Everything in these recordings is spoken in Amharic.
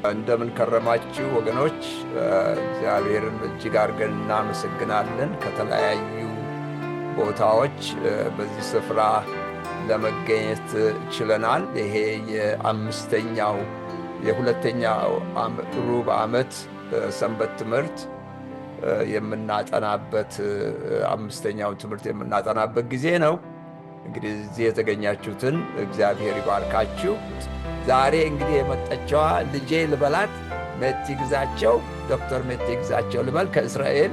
እንደምን ከረማችሁ ወገኖች? እግዚአብሔርን እጅግ አድርገን እናመሰግናለን። ከተለያዩ ቦታዎች በዚህ ስፍራ ለመገኘት ችለናል። ይሄ የሁለተኛው ሩብ ዓመት ሰንበት ትምህርት የምናጠናበት አምስተኛውን ትምህርት የምናጠናበት ጊዜ ነው። እንግዲህ እዚህ የተገኛችሁትን እግዚአብሔር ይባርካችሁ። ዛሬ እንግዲህ የመጣችዋ ልጄ ልበላት ሜቲ ግዛቸው፣ ዶክተር ሜቲ ግዛቸው ልበል፣ ከእስራኤል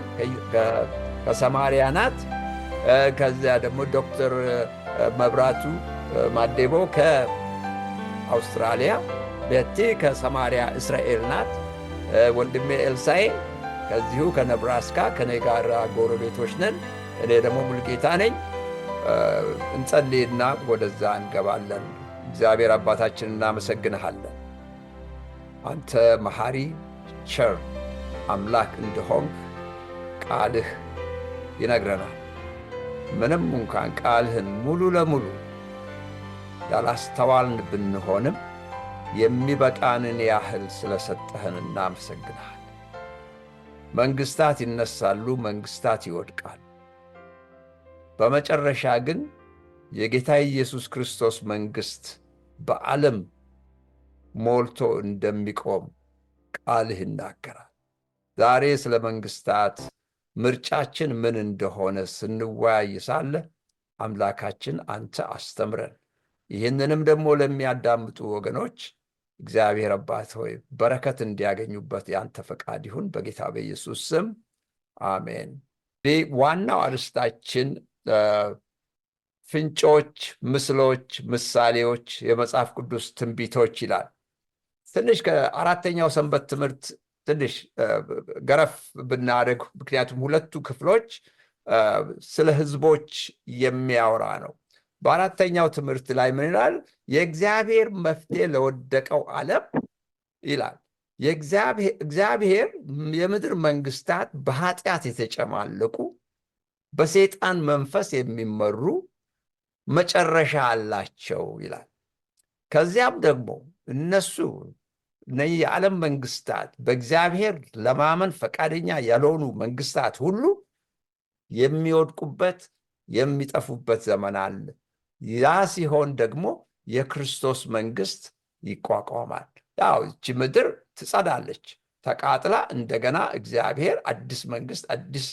ከሰማሪያ ናት። ከዚያ ደግሞ ዶክተር መብራቱ ማዴቦ ከአውስትራሊያ፣ ሜቲ ከሰማሪያ እስራኤል ናት። ወንድሜ ኤልሳይ ከዚሁ ከነብራስካ ከኔ ጋር ጎረቤቶች ነን። እኔ ደግሞ ሙልጌታ ነኝ። እንጸልይና ወደዛ እንገባለን። እግዚአብሔር አባታችን እናመሰግንሃለን። አንተ መሐሪ ቸር አምላክ እንደሆንክ ቃልህ ይነግረናል። ምንም እንኳን ቃልህን ሙሉ ለሙሉ ያላስተዋልን ብንሆንም የሚበቃንን ያህል ስለሰጠህን እናመሰግንሃል። መንግሥታት ይነሳሉ፣ መንግሥታት ይወድቃሉ። በመጨረሻ ግን የጌታ ኢየሱስ ክርስቶስ መንግሥት በዓለም ሞልቶ እንደሚቆም ቃልህ ይናገራል። ዛሬ ስለ መንግሥታት ምርጫችን ምን እንደሆነ ስንወያይ ሳለ አምላካችን አንተ አስተምረን። ይህንንም ደግሞ ለሚያዳምጡ ወገኖች እግዚአብሔር አባት ሆይ በረከት እንዲያገኙበት ያንተ ፈቃድ ይሁን፣ በጌታ በኢየሱስ ስም አሜን። ዋናው አርስታችን ፍንጮች፣ ምስሎች፣ ምሳሌዎች፣ የመጽሐፍ ቅዱስ ትንቢቶች ይላል። ትንሽ ከአራተኛው ሰንበት ትምህርት ትንሽ ገረፍ ብናደርግ፣ ምክንያቱም ሁለቱ ክፍሎች ስለ ሕዝቦች የሚያወራ ነው። በአራተኛው ትምህርት ላይ ምን ይላል? የእግዚአብሔር መፍትሄ ለወደቀው ዓለም ይላል። እግዚአብሔር የምድር መንግስታት በኃጢአት የተጨማለቁ በሰይጣን መንፈስ የሚመሩ መጨረሻ አላቸው ይላል። ከዚያም ደግሞ እነሱ የዓለም መንግስታት በእግዚአብሔር ለማመን ፈቃደኛ ያልሆኑ መንግስታት ሁሉ የሚወድቁበት የሚጠፉበት ዘመን አለ። ያ ሲሆን ደግሞ የክርስቶስ መንግስት ይቋቋማል። ያው እቺ ምድር ትጸዳለች፣ ተቃጥላ እንደገና እግዚአብሔር አዲስ መንግስት አዲስ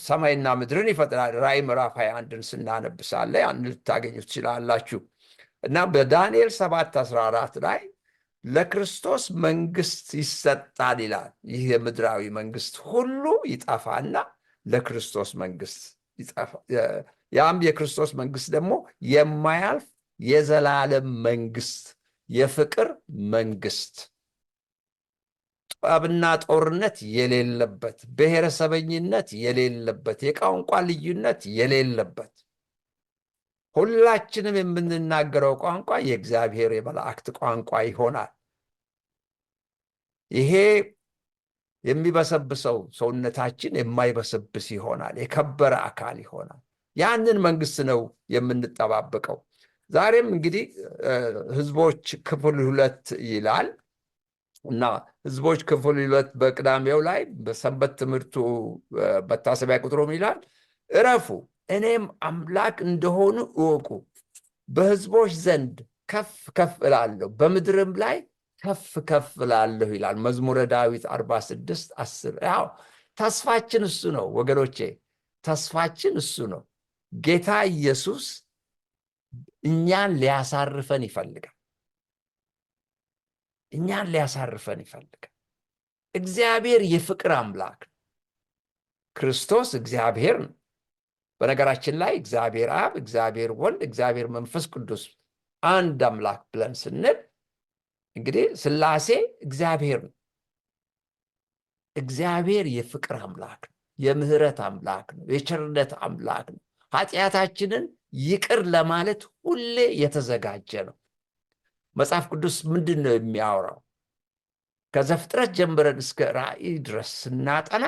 ሰማይና ምድርን ይፈጥራል። ራእይ ምዕራፍ 21ን ስናነብሳለ ያን ልታገኙ ትችላላችሁ። እና በዳንኤል 7:14 ላይ ለክርስቶስ መንግስት ይሰጣል ይላል። ይህ የምድራዊ መንግስት ሁሉ ይጠፋና ለክርስቶስ መንግስት ያም የክርስቶስ መንግስት ደግሞ የማያልፍ የዘላለም መንግስት፣ የፍቅር መንግስት፣ ጠብና ጦርነት የሌለበት፣ ብሔረሰበኝነት የሌለበት፣ የቋንቋ ልዩነት የሌለበት፣ ሁላችንም የምንናገረው ቋንቋ የእግዚአብሔር የመላእክት ቋንቋ ይሆናል። ይሄ የሚበሰብሰው ሰውነታችን የማይበሰብስ ይሆናል፣ የከበረ አካል ይሆናል። ያንን መንግስት ነው የምንጠባበቀው። ዛሬም እንግዲህ ሕዝቦች ክፍል 2 ይላል እና ሕዝቦች ክፍል 2 በቅዳሜው ላይ በሰንበት ትምህርቱ መታሰቢያ ቁጥሩም ይላል እረፉ፣ እኔም አምላክ እንደሆኑ እወቁ፣ በሕዝቦች ዘንድ ከፍ ከፍ እላለሁ፣ በምድርም ላይ ከፍ ከፍ እላለሁ ይላል መዝሙረ ዳዊት 46:10። ያው ተስፋችን እሱ ነው ወገኖቼ፣ ተስፋችን እሱ ነው። ጌታ ኢየሱስ እኛን ሊያሳርፈን ይፈልጋል። እኛን ሊያሳርፈን ይፈልጋል። እግዚአብሔር የፍቅር አምላክ ነው። ክርስቶስ እግዚአብሔር ነው። በነገራችን ላይ እግዚአብሔር አብ፣ እግዚአብሔር ወልድ፣ እግዚአብሔር መንፈስ ቅዱስ አንድ አምላክ ብለን ስንል እንግዲህ ሥላሴ እግዚአብሔር ነው። እግዚአብሔር የፍቅር አምላክ ነው። የምህረት አምላክ ነው። የቸርነት አምላክ ነው። ኃጢአታችንን ይቅር ለማለት ሁሌ የተዘጋጀ ነው። መጽሐፍ ቅዱስ ምንድን ነው የሚያወራው? ከዘፍጥረት ጀምረን እስከ ራእይ ድረስ ስናጠና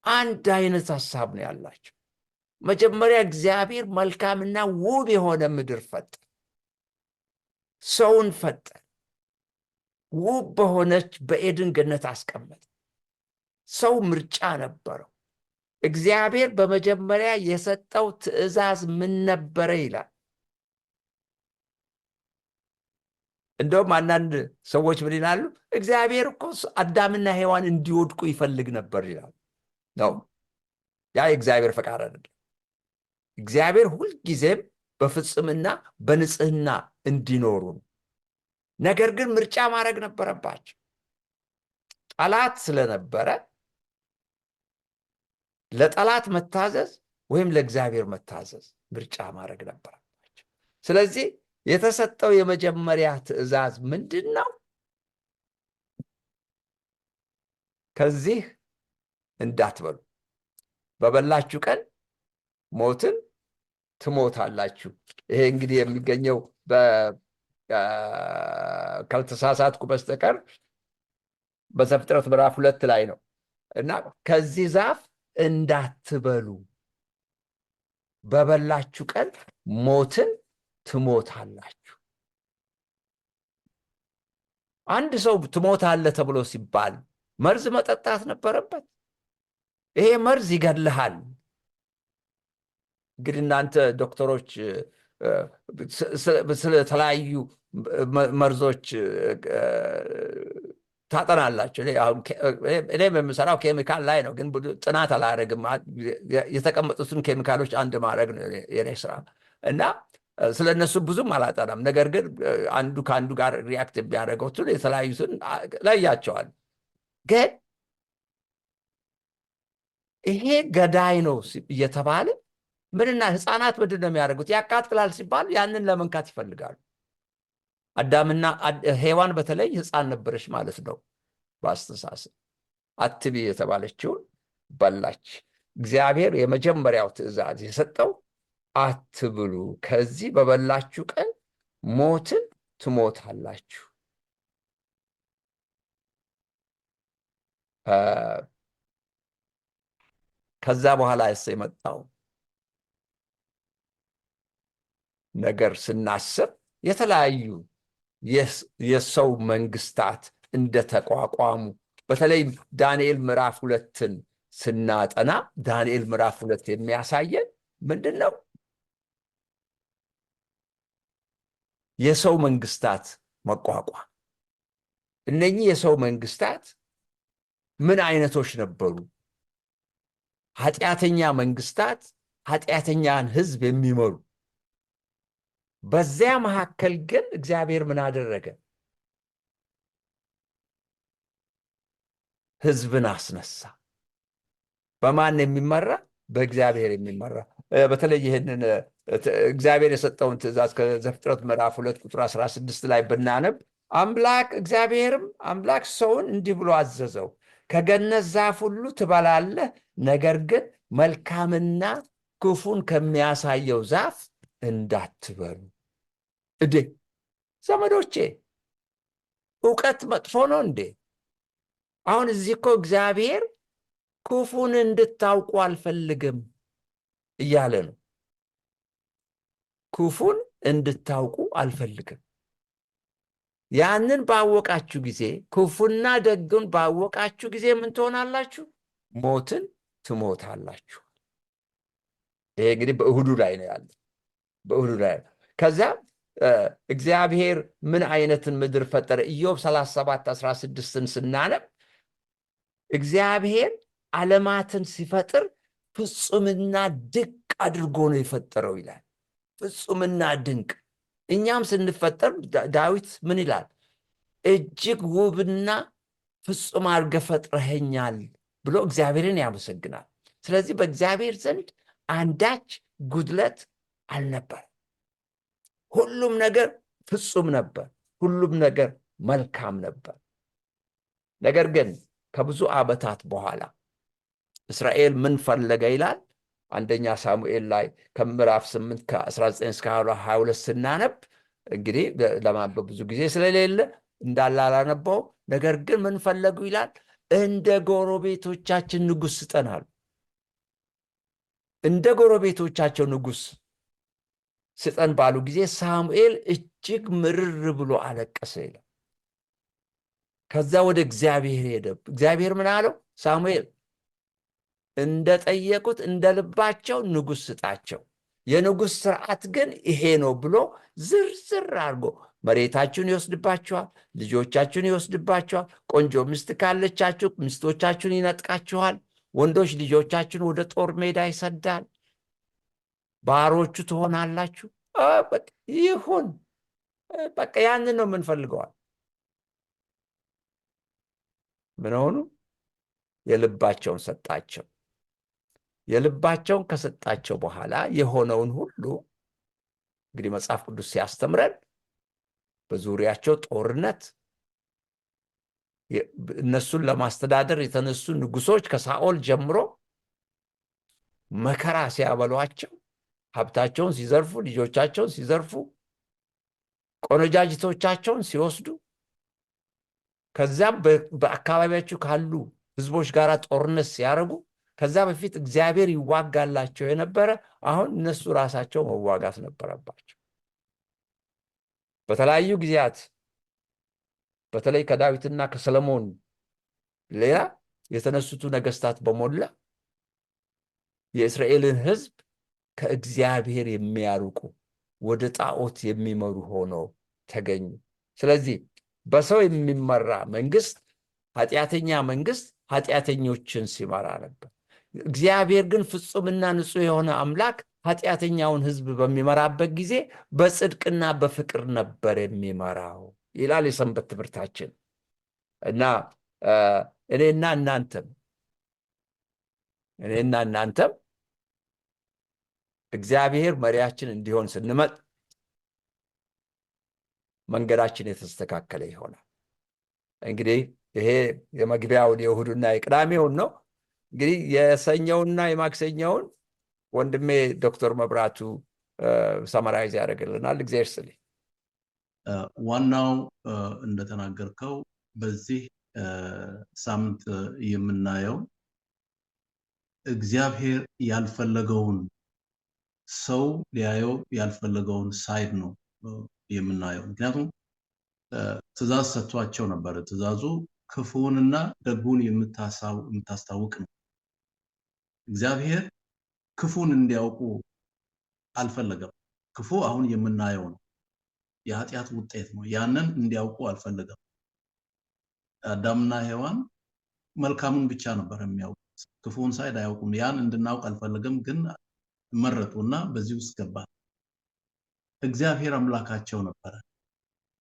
አንድ አይነት ሐሳብ ነው ያላቸው። መጀመሪያ እግዚአብሔር መልካምና ውብ የሆነ ምድር ፈጠረ፣ ሰውን ፈጠረ። ውብ በሆነች በኤድን ገነት አስቀመጠ። ሰው ምርጫ ነበረው። እግዚአብሔር በመጀመሪያ የሰጠው ትእዛዝ ምን ነበረ ይላል። እንደውም አንዳንድ ሰዎች ምን ይላሉ? እግዚአብሔር እኮ አዳምና ሔዋን እንዲወድቁ ይፈልግ ነበር ይላሉ። ነው፣ ያ የእግዚአብሔር ፈቃድ አይደለም። እግዚአብሔር ሁልጊዜም በፍጽምና በንጽህና እንዲኖሩ ነው። ነገር ግን ምርጫ ማድረግ ነበረባቸው። ጠላት ስለነበረ ለጠላት መታዘዝ ወይም ለእግዚአብሔር መታዘዝ ምርጫ ማድረግ ነበረባቸው። ስለዚህ የተሰጠው የመጀመሪያ ትእዛዝ ምንድን ነው? ከዚህ እንዳትበሉ፣ በበላችሁ ቀን ሞትን ትሞታላችሁ። ይሄ እንግዲህ የሚገኘው ካልተሳሳትኩ በስተቀር በዘፍጥረት ምዕራፍ 2 ላይ ነው እና ከዚህ ዛፍ እንዳትበሉ፣ በበላችሁ ቀን ሞትን ትሞታላችሁ። አንድ ሰው ትሞታለህ ተብሎ ሲባል መርዝ መጠጣት ነበረበት? ይሄ መርዝ ይገድልሃል። እንግዲህ እናንተ ዶክተሮች ስለተለያዩ መርዞች ታጠናላችሁ። እኔም የምሰራው ኬሚካል ላይ ነው፣ ግን ጥናት አላደርግም። የተቀመጡትን ኬሚካሎች አንድ ማድረግ ነው የኔ ስራ እና ስለ እነሱ ብዙም አላጠናም። ነገር ግን አንዱ ከአንዱ ጋር ሪያክት የሚያደርገውትን የተለያዩትን ለያቸዋል። ግን ይሄ ገዳይ ነው እየተባለ ምንና ህፃናት ምንድን ነው የሚያደርጉት? ያቃጥላል ሲባል ያንን ለመንካት ይፈልጋሉ። አዳምና ሔዋን በተለይ ህፃን ነበረች ማለት ነው በአስተሳሰብ። አትቢ የተባለችውን በላች። እግዚአብሔር የመጀመሪያው ትእዛዝ የሰጠው አትብሉ፣ ከዚህ በበላችሁ ቀን ሞትን ትሞታላችሁ። ከዛ በኋላ የመጣው ነገር ስናስብ የተለያዩ የሰው መንግስታት እንደተቋቋሙ በተለይ ዳንኤል ምዕራፍ 2ን ስናጠና ዳንኤል ምዕራፍ 2 የሚያሳየን ምንድን ነው? የሰው መንግስታት መቋቋም። እነኚህ የሰው መንግስታት ምን አይነቶች ነበሩ? ኃጢአተኛ መንግስታት፣ ኃጢአተኛን ህዝብ የሚመሩ። በዚያ መካከል ግን እግዚአብሔር ምን አደረገ? ህዝብን አስነሳ። በማን የሚመራ? በእግዚአብሔር የሚመራ። በተለይ ይህንን እግዚአብሔር የሰጠውን ትእዛዝ ከዘፍጥረት ምዕራፍ 2 ቁጥር 16 ላይ ብናነብ እግዚአብሔርም አምላክ ሰውን እንዲህ ብሎ አዘዘው፣ ከገነት ዛፍ ሁሉ ትበላለህ፣ ነገር ግን መልካምና ክፉን ከሚያሳየው ዛፍ እንዳትበሉ። እንዴ ዘመዶቼ፣ እውቀት መጥፎ ነው እንዴ? አሁን እዚህ እኮ እግዚአብሔር ክፉን እንድታውቁ አልፈልግም እያለ ነው። ክፉን እንድታውቁ አልፈልግም። ያንን ባወቃችሁ ጊዜ፣ ክፉና ደግን ባወቃችሁ ጊዜ ምን ትሆናላችሁ? ሞትን ትሞታላችሁ። ይሄ እንግዲህ በእሁዱ ላይ ነው ያለ፣ በእሁዱ ላይ ነው። ከዚያ እግዚአብሔር ምን አይነትን ምድር ፈጠረ? ኢዮብ 37:16ን ስናነብ እግዚአብሔር ዓለማትን ሲፈጥር ፍጹምና ድንቅ አድርጎ ነው የፈጠረው ይላል። ፍጹምና ድንቅ። እኛም ስንፈጠር ዳዊት ምን ይላል? እጅግ ውብና ፍጹም አድርገህ ፈጥረኸኛል ብሎ እግዚአብሔርን ያመሰግናል። ስለዚህ በእግዚአብሔር ዘንድ አንዳች ጉድለት አልነበር። ሁሉም ነገር ፍጹም ነበር። ሁሉም ነገር መልካም ነበር። ነገር ግን ከብዙ ዓመታት በኋላ እስራኤል ምን ፈለገ ይላል? አንደኛ ሳሙኤል ላይ ከምዕራፍ 8 ከ19 እስከ 22 ስናነብ እንግዲህ ለማንበብ ብዙ ጊዜ ስለሌለ እንዳላላነበው፣ ነገር ግን ምን ፈለጉ ይላል? እንደ ጎረቤቶቻችን ንጉሥ ስጠን አሉ። እንደ ጎረቤቶቻቸው ንጉሥ ስጠን ባሉ ጊዜ ሳሙኤል እጅግ ምርር ብሎ አለቀሰ ይላል። ከዛ ወደ እግዚአብሔር ሄደ። እግዚአብሔር ምን አለው? ሳሙኤል እንደጠየቁት እንደ ልባቸው ንጉሥ ስጣቸው፣ የንጉሥ ስርዓት ግን ይሄ ነው ብሎ ዝርዝር አድርጎ መሬታችሁን ይወስድባችኋል፣ ልጆቻችሁን ይወስድባችኋል፣ ቆንጆ ሚስት ካለቻችሁ ሚስቶቻችሁን ይነጥቃችኋል፣ ወንዶች ልጆቻችሁን ወደ ጦር ሜዳ ይሰዳል፣ ባሮቹ ትሆናላችሁ። ይሁን በቃ ያንን ነው የምንፈልገዋል። ምን ሆኑ? የልባቸውን ሰጣቸው። የልባቸውን ከሰጣቸው በኋላ የሆነውን ሁሉ እንግዲህ መጽሐፍ ቅዱስ ሲያስተምረን በዙሪያቸው ጦርነት፣ እነሱን ለማስተዳደር የተነሱ ንጉሶች ከሳኦል ጀምሮ መከራ ሲያበሏቸው፣ ሀብታቸውን ሲዘርፉ፣ ልጆቻቸውን ሲዘርፉ፣ ቆነጃጅቶቻቸውን ሲወስዱ፣ ከዚያም በአካባቢያቸው ካሉ ህዝቦች ጋር ጦርነት ሲያደርጉ፣ ከዛ በፊት እግዚአብሔር ይዋጋላቸው የነበረ አሁን እነሱ ራሳቸው መዋጋት ነበረባቸው። በተለያዩ ጊዜያት በተለይ ከዳዊትና ከሰለሞን ሌላ የተነሱት ነገስታት በሞላ የእስራኤልን ህዝብ ከእግዚአብሔር የሚያርቁ ወደ ጣዖት የሚመሩ ሆነው ተገኙ። ስለዚህ በሰው የሚመራ መንግስት፣ ኃጢአተኛ መንግስት ኃጢአተኞችን ሲመራ ነበር። እግዚአብሔር ግን ፍጹምና ንጹሕ የሆነ አምላክ ኃጢአተኛውን ህዝብ በሚመራበት ጊዜ በጽድቅና በፍቅር ነበር የሚመራው ይላል የሰንበት ትምህርታችን። እና እኔና እናንተም እግዚአብሔር መሪያችን እንዲሆን ስንመጥ መንገዳችን የተስተካከለ ይሆናል። እንግዲህ ይሄ የመግቢያውን የእሁዱና የቅዳሜውን ነው። እንግዲህ የሰኞውና የማክሰኞውን ወንድሜ ዶክተር መብራቱ ሰመራይዝ ያደርግልናል። እግዚአብሔር ይስጥልኝ። ዋናው እንደተናገርከው በዚህ ሳምንት የምናየው እግዚአብሔር ያልፈለገውን ሰው ሊያየው ያልፈለገውን ሳይድ ነው የምናየው። ምክንያቱም ትእዛዝ ሰጥቷቸው ነበር። ትእዛዙ ክፉንና ደጉን የምታስታውቅ ነው። እግዚአብሔር ክፉን እንዲያውቁ አልፈለገም። ክፉ አሁን የምናየው ነው፣ የኃጢአት ውጤት ነው። ያንን እንዲያውቁ አልፈለገም። አዳምና ሔዋን መልካሙን ብቻ ነበር የሚያውቁት፣ ክፉን ሳይድ አያውቁም። ያን እንድናውቅ አልፈለገም፣ ግን መረጡና በዚህ ውስጥ ገባ። እግዚአብሔር አምላካቸው ነበረ፣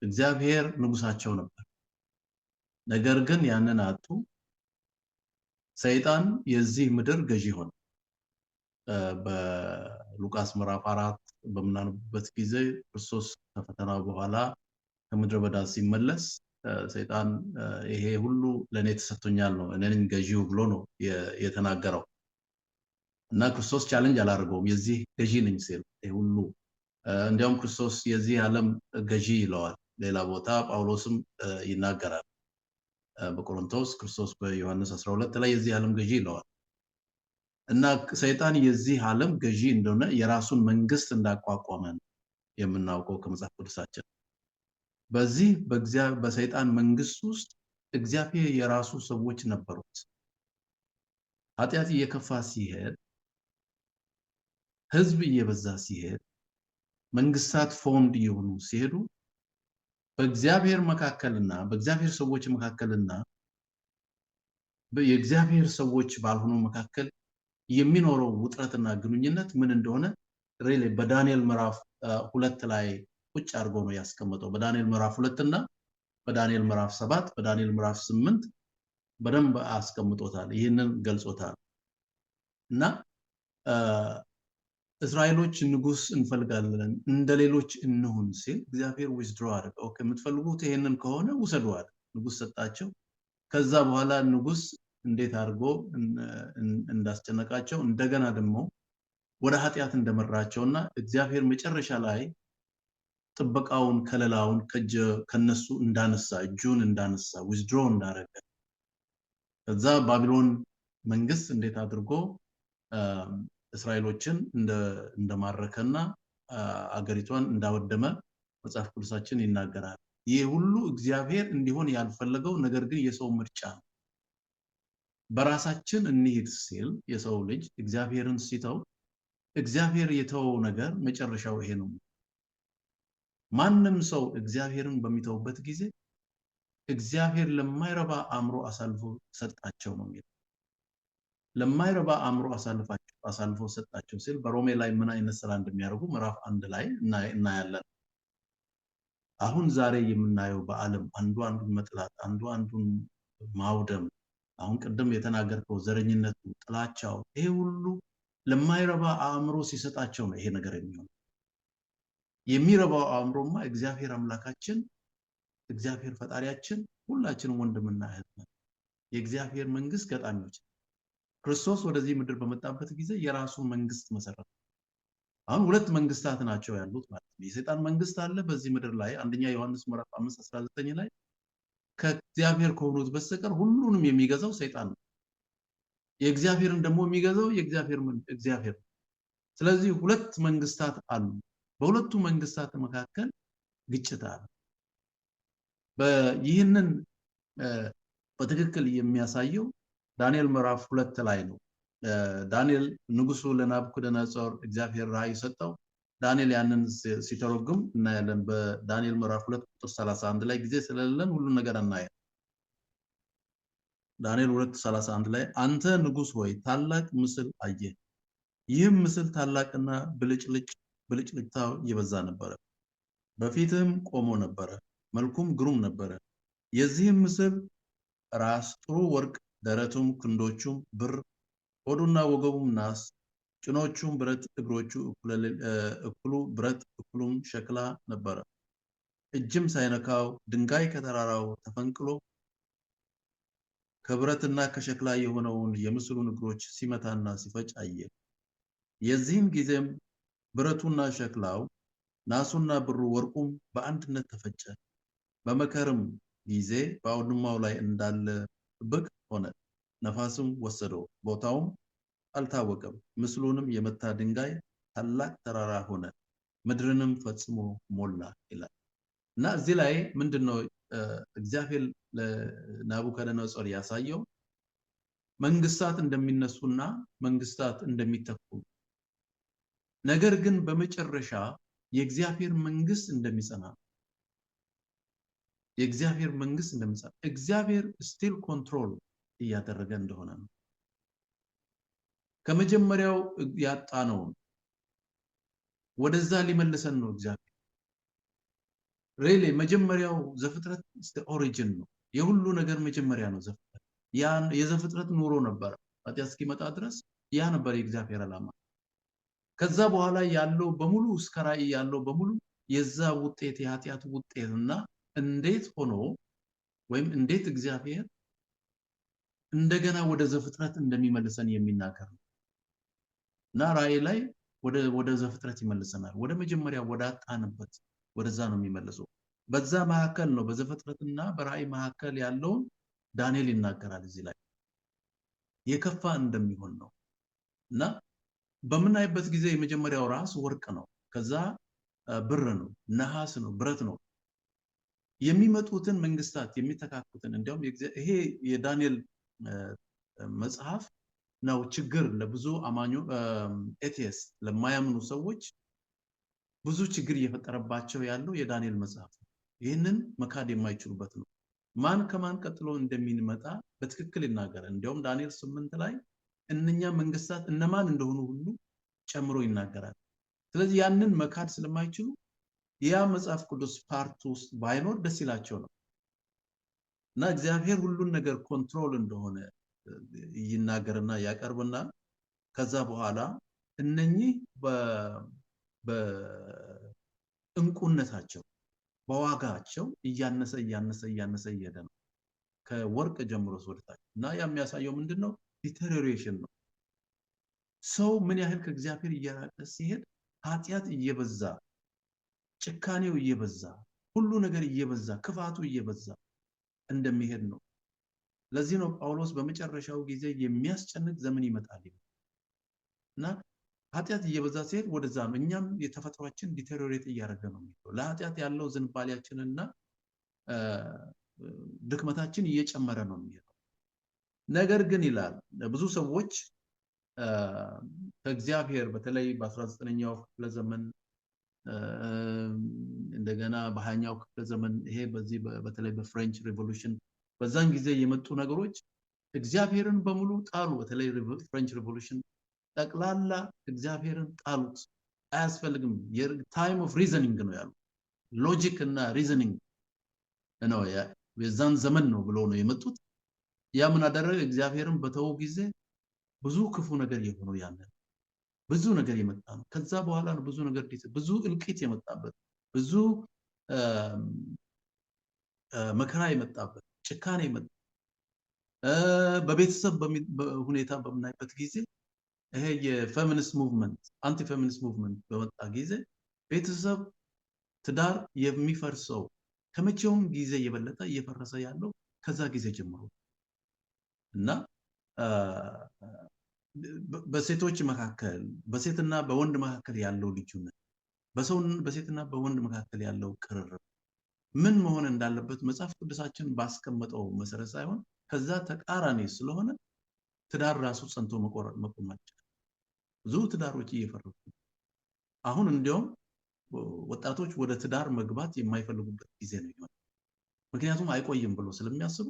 እግዚአብሔር ንጉሳቸው ነበር። ነገር ግን ያንን አጡ። ሰይጣን የዚህ ምድር ገዢ ሆነ። በሉቃስ ምዕራፍ 4 በምናነብበት ጊዜ ክርስቶስ ከፈተና በኋላ ከምድረ በዳ ሲመለስ ሰይጣን ይሄ ሁሉ ለኔ ተሰጥቶኛል ነው፣ እኔ ነኝ ገዢው ብሎ ነው የተናገረው። እና ክርስቶስ ቻሌንጅ አላደረገውም። የዚህ ገዢ ነኝ ሲል ይሄ ሁሉ እንዲያውም ክርስቶስ የዚህ ዓለም ገዢ ይለዋል። ሌላ ቦታ ጳውሎስም ይናገራል። በቆሮንቶስ ክርስቶስ በዮሐንስ 12 ላይ የዚህ ዓለም ገዢ ይለዋል። እና ሰይጣን የዚህ ዓለም ገዢ እንደሆነ የራሱን መንግስት እንዳቋቋመ የምናውቀው ከመጽሐፍ ቅዱሳችን። በዚህ በሰይጣን መንግስት ውስጥ እግዚአብሔር የራሱ ሰዎች ነበሩት። ኃጢአት እየከፋ ሲሄድ፣ ህዝብ እየበዛ ሲሄድ፣ መንግስታት ፎንድ እየሆኑ ሲሄዱ በእግዚአብሔር መካከልና በእግዚአብሔር ሰዎች መካከልና የእግዚአብሔር ሰዎች ባልሆኑ መካከል የሚኖረው ውጥረትና ግንኙነት ምን እንደሆነ ሪሊ በዳንኤል ምዕራፍ 2 ላይ ቁጭ አድርጎ ነው ያስቀመጠው። በዳንኤል ምዕራፍ 2 እና በዳንኤል ምዕራፍ 7 በዳንኤል ምዕራፍ 8 በደንብ አስቀምጦታል። ይህንን ገልጾታል። እና እስራኤሎች ንጉስ እንፈልጋለን እንደሌሎች እንሁን ሲል እግዚአብሔር ዊዝድሮ አደረገ። ኦኬ የምትፈልጉት ይሄንን ከሆነ ውሰዱ አለ። ንጉስ ሰጣቸው። ከዛ በኋላ ንጉስ እንዴት አድርጎ እንዳስጨነቃቸው እንደገና ደግሞ ወደ ኃጢአት እንደመራቸውና እግዚአብሔር መጨረሻ ላይ ጥበቃውን ከለላውን ከነሱ እንዳነሳ እጁን እንዳነሳ ዊዝድሮ እንዳደረገ ከዛ ባቢሎን መንግስት እንዴት አድርጎ እስራኤሎችን እንደማረከና አገሪቷን እንዳወደመ መጽሐፍ ቅዱሳችን ይናገራል። ይህ ሁሉ እግዚአብሔር እንዲሆን ያልፈለገው ነገር ግን የሰው ምርጫ ነው። በራሳችን እንሂድ ሲል የሰው ልጅ እግዚአብሔርን ሲተው እግዚአብሔር የተወው ነገር መጨረሻው ይሄ ነው። ማንም ሰው እግዚአብሔርን በሚተውበት ጊዜ እግዚአብሔር ለማይረባ አእምሮ አሳልፎ ሰጣቸው ነው የሚለው። ለማይረባ አእምሮ አሳልፎ ሰጣቸው ሲል በሮሜ ላይ ምን አይነት ስራ እንደሚያደርጉ ምዕራፍ 1 ላይ እናያለን። አሁን ዛሬ የምናየው በዓለም አንዱ አንዱን መጥላት፣ አንዱ አንዱን ማውደም፣ አሁን ቅድም የተናገርከው ዘረኝነቱ፣ ጥላቻው፣ ይሄ ሁሉ ለማይረባ አእምሮ ሲሰጣቸው ነው ይሄ ነገር የሚሆነው። የሚረባው አእምሮማ እግዚአብሔር አምላካችን፣ እግዚአብሔር ፈጣሪያችን ሁላችንም ወንድምና እህት ነን። የእግዚአብሔር መንግስት ገጣሚዎች። ክርስቶስ ወደዚህ ምድር በመጣበት ጊዜ የራሱን መንግስት መሰረተ። አሁን ሁለት መንግስታት ናቸው ያሉት ማለት ነው። የሰይጣን መንግስት አለ በዚህ ምድር ላይ አንደኛ ዮሐንስ ምዕራፍ 5:19 ላይ ከእግዚአብሔር ከሆኑት በስተቀር ሁሉንም የሚገዛው ሰይጣን ነው። የእግዚአብሔርን ደግሞ የሚገዛው እግዚአብሔር ነው። ስለዚህ ሁለት መንግስታት አሉ። በሁለቱ መንግስታት መካከል ግጭት አለ። ይህንን በትክክል የሚያሳየው ዳንኤል ምዕራፍ 2 ላይ ነው። ዳንኤል ንጉሱ ለናቡከደነጾር እግዚአብሔር ራእይ ሰጠው። ዳንኤል ያንን ሲተረጉም እናያለን። በዳንኤል ምዕራፍ 2 ቁጥር 31 ላይ ጊዜ ስለሌለን ሁሉ ነገር እናያለን። ዳንኤል 2:31 ላይ አንተ ንጉስ ሆይ ታላቅ ምስል አየህ። ይህም ምስል ታላቅና ብልጭልጭታው የበዛ ነበረ። በፊትም ቆሞ ነበረ። መልኩም ግሩም ነበረ። የዚህም ምስል ራስ ጥሩ ወርቅ፣ ደረቱም ክንዶቹም ብር፣ ሆዱና ወገቡም ናስ፣ ጭኖቹም ብረት፣ እግሮቹ እኩሉ ብረት እኩሉም ሸክላ ነበረ። እጅም ሳይነካው ድንጋይ ከተራራው ተፈንቅሎ ከብረትና ከሸክላ የሆነውን የምስሉን እግሮች ሲመታና ሲፈጭ አየ። የዚህም ጊዜም ብረቱና ሸክላው ናሱና ብሩ ወርቁም በአንድነት ተፈጨ። በመከርም ጊዜ በአውድማው ላይ እንዳለ ብቅ ሆነ። ነፋስም ወሰደው፣ ቦታውም አልታወቀም። ምስሉንም የመታ ድንጋይ ታላቅ ተራራ ሆነ፣ ምድርንም ፈጽሞ ሞላ ይላል። እና እዚህ ላይ ምንድነው እግዚአብሔር ለናቡከደነጾር ያሳየው? መንግስታት እንደሚነሱና መንግስታት እንደሚተኩ፣ ነገር ግን በመጨረሻ የእግዚአብሔር መንግስት እንደሚጸና፣ የእግዚአብሔር መንግስት እንደሚጸና፣ እግዚአብሔር ስቲል ኮንትሮል እያደረገ እንደሆነ ነው። ከመጀመሪያው ያጣነውን ወደዛ ሊመልሰን ነው እግዚአብሔር። ሬሌ መጀመሪያው ዘፍጥረት ኦሪጂን ነው። የሁሉ ነገር መጀመሪያ ነው ዘፍጥረት። የዘፍጥረት ኑሮ ነበር ኃጢአት እስኪመጣ ድረስ ያ ነበር የእግዚአብሔር ዓላማ። ከዛ በኋላ ያለው በሙሉ እስከ ራእይ ያለው በሙሉ የዛ ውጤት የኃጢአት ውጤትና እንዴት ሆኖ ወይም እንዴት እግዚአብሔር እንደገና ወደ ዘፍጥረት እንደሚመልሰን የሚናገር ነው። እና ራእይ ላይ ወደ ዘፍጥረት ይመልሰናል። ወደ መጀመሪያ ወደ አጣንበት ወደዛ ነው የሚመልሰው። በዛ መካከል ነው በዘፍጥረትና በራእይ መካከል ያለውን ዳንኤል ይናገራል። እዚህ ላይ የከፋ እንደሚሆን ነው። እና በምናይበት ጊዜ የመጀመሪያው ራስ ወርቅ ነው፣ ከዛ ብር ነው፣ ነሐስ ነው፣ ብረት ነው። የሚመጡትን መንግስታት የሚተካኩትን እንዲያውም ይሄ የዳንኤል መጽሐፍ ነው ችግር ለብዙ አማኙ ኤቲኤስ ለማያምኑ ሰዎች ብዙ ችግር እየፈጠረባቸው ያለው የዳንኤል መጽሐፍ ነው። ይህንን መካድ የማይችሉበት ነው። ማን ከማን ቀጥሎ እንደሚመጣ በትክክል ይናገራል። እንዲያውም ዳንኤል 8 ላይ እነኛ መንግስታት እነማን እንደሆኑ ሁሉ ጨምሮ ይናገራል። ስለዚህ ያንን መካድ ስለማይችሉ ያ መጽሐፍ ቅዱስ ፓርት ውስጥ ባይኖር ደስ ይላቸው ነው። እና እግዚአብሔር ሁሉን ነገር ኮንትሮል እንደሆነ ይናገርና ያቀርብና ከዛ በኋላ እነኚህ በእንቁነታቸው በዋጋቸው እያነሰ እየሄደ ነው ከወርቅ ጀምሮ ወደታች። እና የሚያሳየው ምንድነው? ዲተሪዮሬሽን ነው። ሰው ምን ያህል ከእግዚአብሔር እየራቀ ሲሄድ ኃጢአት እየበዛ፣ ጭካኔው እየበዛ፣ ሁሉ ነገር እየበዛ፣ ክፋቱ እየበዛ እንደሚሄድ ነው። ለዚህ ነው ጳውሎስ በመጨረሻው ጊዜ የሚያስጨንቅ ዘመን ይመጣል እና ኃጢአት እየበዛ ሲሄድ ወደዛ ነው። እኛም የተፈጥሯችን ዲተሪዮሬት እያደረገ ነው የሚለው ለኃጢአት ያለው ዝንባሌያችንና ድክመታችን እየጨመረ ነው የሚሄደው። ነገር ግን ይላል ብዙ ሰዎች ከእግዚአብሔር በተለይ በ19ኛው ክፍለ ዘመን እንደገና በ20ኛው ክፍለ ዘመን ይሄ በዚህ በተለይ በፍሬንች ሪቮሉሽን በዛን ጊዜ የመጡ ነገሮች እግዚአብሔርን በሙሉ ጣሉ። በተለይ ፍሬንች ሪቮሉሽን ጠቅላላ እግዚአብሔርን ጣሉት፣ አያስፈልግም። ታይም ኦፍ ሪዘኒንግ ነው ያሉ፣ ሎጂክ እና ሪዘኒንግ ነው የዛን ዘመን ነው ብሎ ነው የመጡት። ያ ምን አደረገ? እግዚአብሔርን በተው ጊዜ ብዙ ክፉ ነገር የሆነው ያንን ብዙ ነገር የመጣ ነው። ከዛ በኋላ ነው ብዙ ነገር ብዙ እልቂት የመጣበት፣ ብዙ መከራ የመጣበት፣ ጭካኔ የመጣ በቤተሰብ ሁኔታ በምናይበት ጊዜ ይሄ የፌሚኒስት ሙቭመንት አንቲ ፌሚኒስት ሙቭመንት በመጣ ጊዜ ቤተሰብ ትዳር የሚፈርሰው ከመቼውም ጊዜ የበለጠ እየፈረሰ ያለው ከዛ ጊዜ ጀምሮ እና በሴቶች መካከል በሴትና በወንድ መካከል ያለው ልዩነት በሴትና በወንድ መካከል ያለው ቅርርብ ምን መሆን እንዳለበት መጽሐፍ ቅዱሳችን ባስቀመጠው መሰረት ሳይሆን ከዛ ተቃራኒ ስለሆነ ትዳር ራሱ ጸንቶ መቆም አይችልም። ብዙ ትዳሮች እየፈረሱ አሁን እንዲያውም ወጣቶች ወደ ትዳር መግባት የማይፈልጉበት ጊዜ ነው የሚሆነው። ምክንያቱም አይቆይም ብሎ ስለሚያስቡ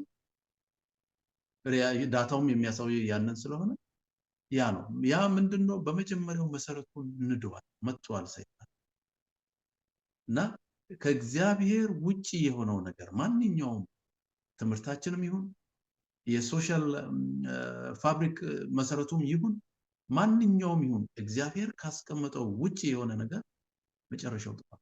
ዳታውም የሚያሳየው ያንን ስለሆነ ያ ነው። ያ ምንድነው? በመጀመሪያው መሰረቱን ንዷል፣ መጥቷል ሰይጣን እና ከእግዚአብሔር ውጪ የሆነው ነገር ማንኛውም ትምህርታችንም ይሁን የሶሻል ፋብሪክ መሰረቱም ይሁን ማንኛውም ይሁን እግዚአብሔር ካስቀመጠው ውጪ የሆነ ነገር መጨረሻው ጥፋት።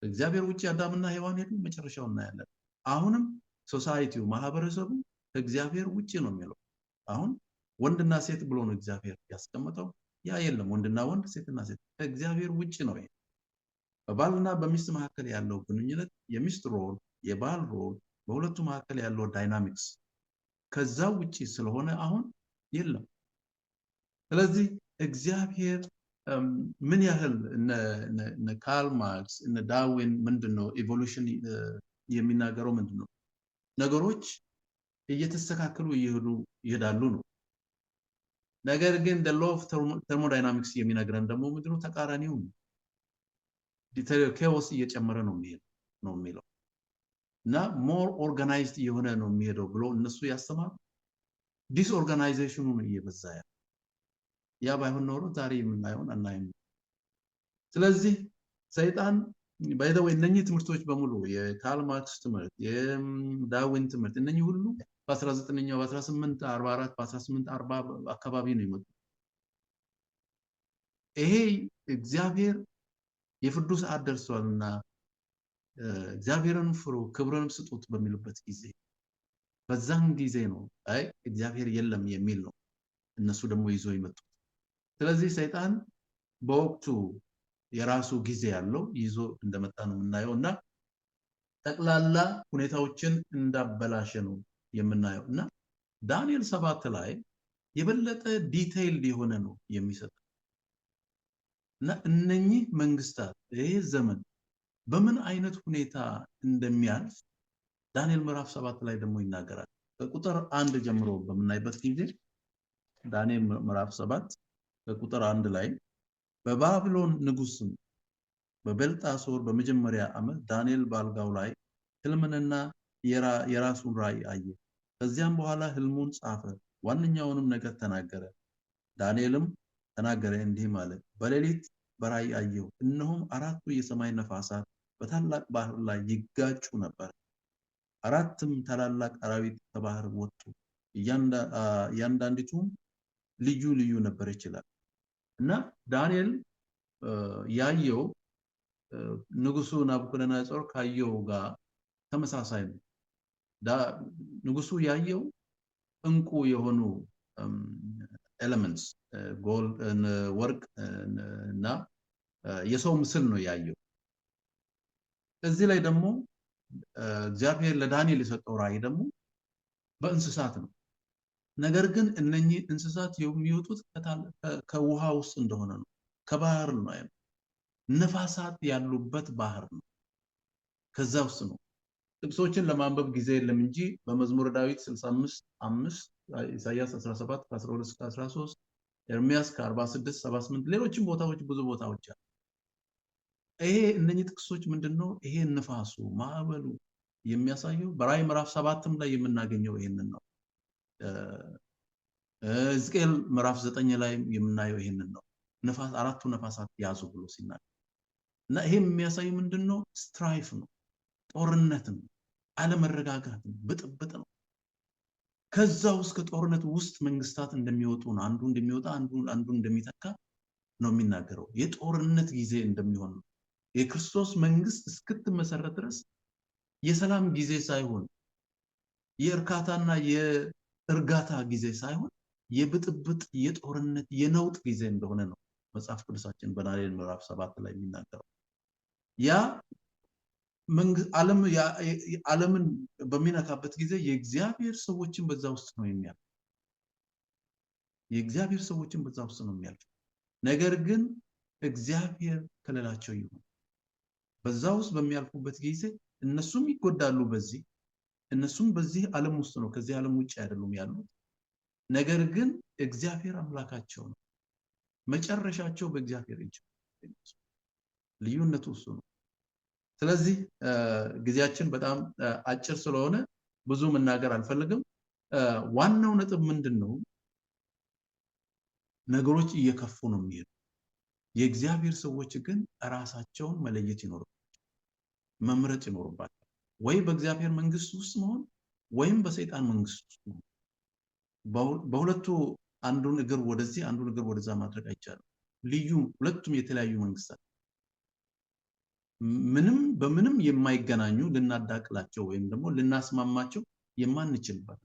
እግዚአብሔር ውጪ አዳምና ሔዋን ሄዱ፣ መጨረሻው እናያለን። አሁንም ሶሳይቲው ማህበረሰቡ ከእግዚአብሔር ውጪ ነው የሚለው። አሁን ወንድና ሴት ብሎ ነው እግዚአብሔር ያስቀመጠው። ያ የለም፣ ወንድና ወንድ፣ ሴትና ሴት ከእግዚአብሔር ውጪ ነው። ይሄ በባልና በሚስት መካከል ያለው ግንኙነት የሚስት ሮል፣ የባል ሮል፣ በሁለቱ መካከል ያለው ዳይናሚክስ ከዛ ውጪ ስለሆነ አሁን የለም። ስለዚህ እግዚአብሔር ምን ያህል እነ ካርል ማርክስ እነ ዳርዊን ምንድነው ኢቮሉሽን የሚናገረው ምንድነው? ነገሮች እየተስተካከሉ ይሄዳሉ ነው። ነገር ግን the law of thermodynamics የሚነግረን ደግሞ ምንድነው? ተቃራኒው ነው። ኬዎስ እየጨመረ ነው የሚለው እና ሞር ኦርጋናይዝድ የሆነ ነው የሚሄደው ብሎ እነሱ ያስተማሩ ዲስኦርጋናይዜሽኑ ነው እየበዛ ያለው። ያ ባይሆን ኖሮ ዛሬ የምናየውን አናይም። ስለዚህ ሰይጣን ባይዘው እነኚህ ትምህርቶች በሙሉ የካርል ማርክስ ትምህርት፣ የዳርዊን ትምህርት እነኚህ ሁሉ በ19ኛው በ1844 በ1840 አካባቢ ነው የመጡት። ይሄ እግዚአብሔር የፍርዱ ሰዓት ደርሷልና እግዚአብሔርን ፍሩ ክብርን ስጡት በሚሉበት ጊዜ በዛን ጊዜ ነው አይ እግዚአብሔር የለም የሚል ነው እነሱ ደግሞ ይዞ ይመጡት። ስለዚህ ሰይጣን በወቅቱ የራሱ ጊዜ ያለው ይዞ እንደመጣ ነው የምናየው እና ጠቅላላ ሁኔታዎችን እንዳበላሸ ነው የምናየው እና ዳንኤል 7 ላይ የበለጠ ዲቴይልድ የሆነ ነው የሚሰጠው እና እነኚህ መንግስታት ይሄ ዘመን በምን አይነት ሁኔታ እንደሚያልፍ ዳንኤል ምዕራፍ 7 ላይ ደግሞ ይናገራል። ከቁጥር 1 ጀምሮ በምናይበት ጊዜ ዳንኤል ምዕራፍ 7 ከቁጥር 1 ላይ በባቢሎን ንጉስም በቤልጣሶር በመጀመሪያ ዓመት ዳንኤል ባልጋው ላይ ህልምንና የራሱን ራእይ አየ። ከዚያም በኋላ ህልሙን ጻፈ፣ ዋነኛውንም ነገር ተናገረ። ዳንኤልም ተናገረ እንዲህ ማለት በሌሊት በራእይ አየሁ፣ እነሆም 4 የሰማይ ነፋሳት በታላቅ ባህር ላይ ይጋጩ ነበር። 4 ታላላቅ አራዊት ከባህር ወጡ፣ እያንዳንዲቱም ልዩ ልዩ ነበር ይችላል እና ዳንኤል ያየው ንጉሱ ናቡከደነጾር ካየው ጋር ተመሳሳይ ነው። ንጉሱ ያየው እንቁ የሆኑ ኤሌመንትስ ጎልድ፣ ወርቅ እና የሰው ምስል ነው ያየው። እዚህ ላይ ደግሞ እግዚአብሔር ለዳንኤል የሰጠው ራእይ ደግሞ በእንስሳት ነው። ነገር ግን እነኚህ እንስሳት የሚወጡት ከውሃ ውስጥ እንደሆነ ነው፣ ከባህር ነው። ነፋሳት ያሉበት ባህር ነው፣ ከዛ ውስጥ ነው። ጥቅሶችን ለማንበብ ጊዜ የለም እንጂ በመዝሙረ ዳዊት 65:5 ኢሳይያስ 17:12-13 ኤርሚያስ 46:78 ሌሎችም ቦታዎች ብዙ ቦታዎች አሉ። ይሄ እነኚህ ጥቅሶች ምንድነው? ይሄ ንፋሱ ማዕበሉ የሚያሳየው በራዕይ ምዕራፍ 7ም ላይ የምናገኘው ይሄንን ነው። ሕዝቅኤል ምዕራፍ 9 ላይ የምናየው ይሄንን ነው። ነፋስ አራቱ ነፋሳት ያዙ ብሎ ሲናገር እና ይሄ የሚያሳይ ምንድነው? ስትራይፍ ነው፣ ጦርነት ነው፣ አለመረጋጋት ነው፣ ብጥብጥ ነው። ከዛ ውስጥ ከጦርነት ውስጥ መንግስታት እንደሚወጡ ነው። አንዱ እንደሚወጣ አንዱ እንደሚተካ ነው የሚናገረው። የጦርነት ጊዜ እንደሚሆን ነው። የክርስቶስ መንግስት እስክትመሰረት ድረስ የሰላም ጊዜ ሳይሆን የእርካታና የእርጋታ ጊዜ ሳይሆን የብጥብጥ፣ የጦርነት፣ የነውጥ ጊዜ እንደሆነ ነው መጽሐፍ ቅዱሳችን በዳንኤል ምዕራፍ 7 ላይ የሚናገረው። ያ ዓለምን በሚነካበት ጊዜ የእግዚአብሔር ሰዎችን በዛ ውስጥ ነው የሚያልፍ። የእግዚአብሔር ሰዎችን በዛ ውስጥ ነው የሚያልፍ። ነገር ግን እግዚአብሔር ከለላቸው ይሁን። በዛ ውስጥ በሚያልፉበት ጊዜ እነሱም ይጎዳሉ። እነሱም በዚህ ዓለም ውስጥ ነው፣ ከዚህ ዓለም ውጭ አይደሉም ያሉት። ነገር ግን እግዚአብሔር አምላካቸው ነው። መጨረሻቸው በእግዚአብሔር እጅ። ልዩነቱ እሱ ነው። ስለዚህ ጊዜያችን በጣም አጭር ስለሆነ ብዙ መናገር አልፈልግም። ዋናው ነጥብ ምንድነው? ነገሮች እየከፉ ነው የሚሄዱ። የእግዚአብሔር ሰዎች ግን ራሳቸውን መለየት ይኖርባቸዋል፣ መምረጥ ይኖርባቸዋል። ወይ በእግዚአብሔር መንግስት ውስጥ መሆን ወይም በሰይጣን መንግስት ውስጥ መሆን። በሁለቱ አንዱን እግር ወደዚህ አንዱን እግር ወደዛ ማድረግ አይቻልም። ሁለቱም የተለያዩ መንግስታት በምንም የማይገናኙ፣ ልናዳቅላቸው ወይም ደግሞ ልናስማማቸው የማንችልበት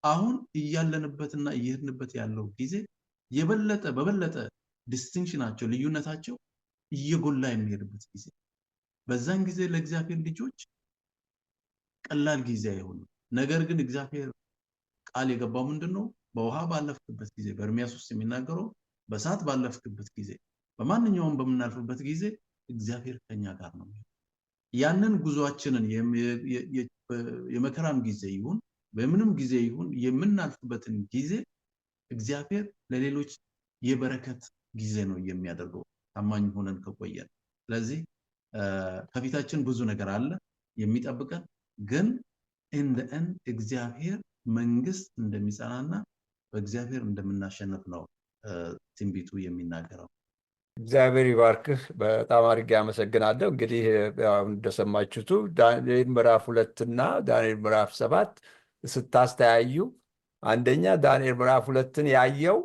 አሁን እያለንበትና እየሄድንበት ያለው ጊዜ በበለጠ ዲስቲንክሽናቸው፣ ልዩነታቸው እየጎላ የሚሄድበት ጊዜ። በዛን ጊዜ ለእግዚአብሔር ልጆች ቀላል ጊዜ አይሆንም። ነገር ግን እግዚአብሔር ቃል የገባው ምንድነው? በውሃ ባለፍክበት ጊዜ፣ በኤርምያስ ውስጥ የሚናገረው በእሳት ባለፍክበት ጊዜ፣ በማንኛውም በምናልፍበት ጊዜ እግዚአብሔር ከኛ ጋር ነው። ያንን ጉዟችንን የመከራም ጊዜ ይሁን በምንም ጊዜ ይሁን የምናልፍበትን ጊዜ እግዚአብሔር ለሌሎች የበረከት ጊዜ ነው የሚያደርገው፣ ታማኝ ሆነን ከቆየን። ስለዚህ ከፊታችን ብዙ ነገር አለ የሚጠብቀን፣ ግን እንደ እግዚአብሔር መንግስት እንደሚጸናና በእግዚአብሔር እንደምናሸንፍ ነው ትንቢቱ የሚናገረው። እግዚአብሔር ይባርክህ። በጣም አድርጌ አመሰግናለሁ። እንግዲህ እንደሰማችሁት ዳንኤል ምዕራፍ 2 እና ዳንኤል ምዕራፍ 7 ስታስተያዩ፣ አንደኛ ዳንኤል ምዕራፍ 2ን ያየው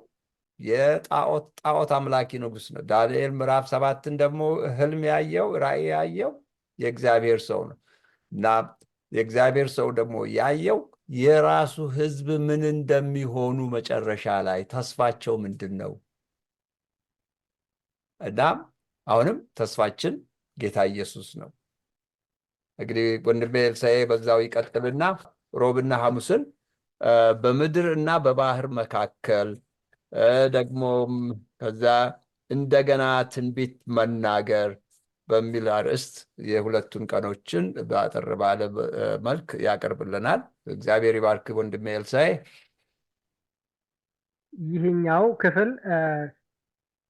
የጣዖት አምላኪ ንጉስ ነው። ዳንኤል ምዕራፍ 7ን ደግሞ ህልም ያየው ራእይ ያየው የእግዚአብሔር ሰው ነው እና የእግዚአብሔር ሰው ደግሞ ያየው የራሱ ህዝብ ምን እንደሚሆኑ መጨረሻ ላይ ተስፋቸው ምንድን ነው። እና አሁንም ተስፋችን ጌታ ኢየሱስ ነው። እንግዲህ ወንድሜ ኤልሳኤ በዛው ይቀጥልና ሮብና ሐሙስን በምድር እና በባህር መካከል ደግሞ ከዛ እንደገና ትንቢት መናገር በሚል አርዕስት የሁለቱን ቀኖችን በአጠር ባለ መልክ ያቀርብልናል። እግዚአብሔር ይባርክ ወንድሜ ኤልሳኤ። ይህኛው ክፍል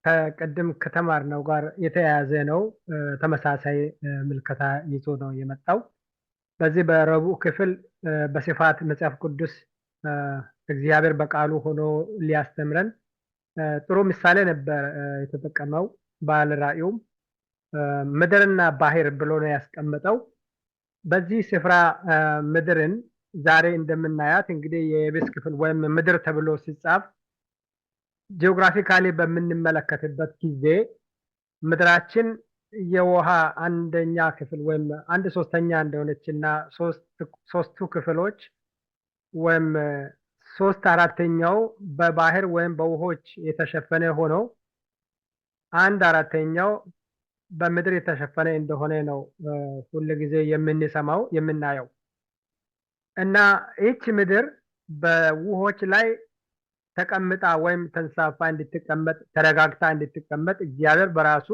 ከቅድም ከተማርነው ጋር የተያያዘ ነው። ተመሳሳይ ምልከታ ይዞ ነው የመጣው። በዚህ በረቡዕ ክፍል በስፋት መጽሐፍ ቅዱስ እግዚአብሔር በቃሉ ሆኖ ሊያስተምረን ጥሩ ምሳሌ ነበር የተጠቀመው። ባለ ራእዩም ምድርና ባህር ብሎ ነው ያስቀመጠው። በዚህ ስፍራ ምድርን ዛሬ እንደምናያት እንግዲህ የየብስ ክፍል ወይም ምድር ተብሎ ሲጻፍ ጂኦግራፊካሊ በምንመለከትበት ጊዜ ምድራችን የውሃ አንደኛ ክፍል ወይም 1/3 እንደሆነችና ሶስቱ ክፍሎች ወይም 3/4 በባህር ወይም በውሆች የተሸፈነ ሆኖ 1/4 በምድር የተሸፈነ እንደሆነ ነው ሁሉ ጊዜ የምንሰማው የምናየው። እና ይህች ምድር በውሆች ላይ ተቀምጣ ወይም ተንሳፋ እንድትቀመጥ ተረጋግታ እንድትቀመጥ እግዚአብሔር በራሱ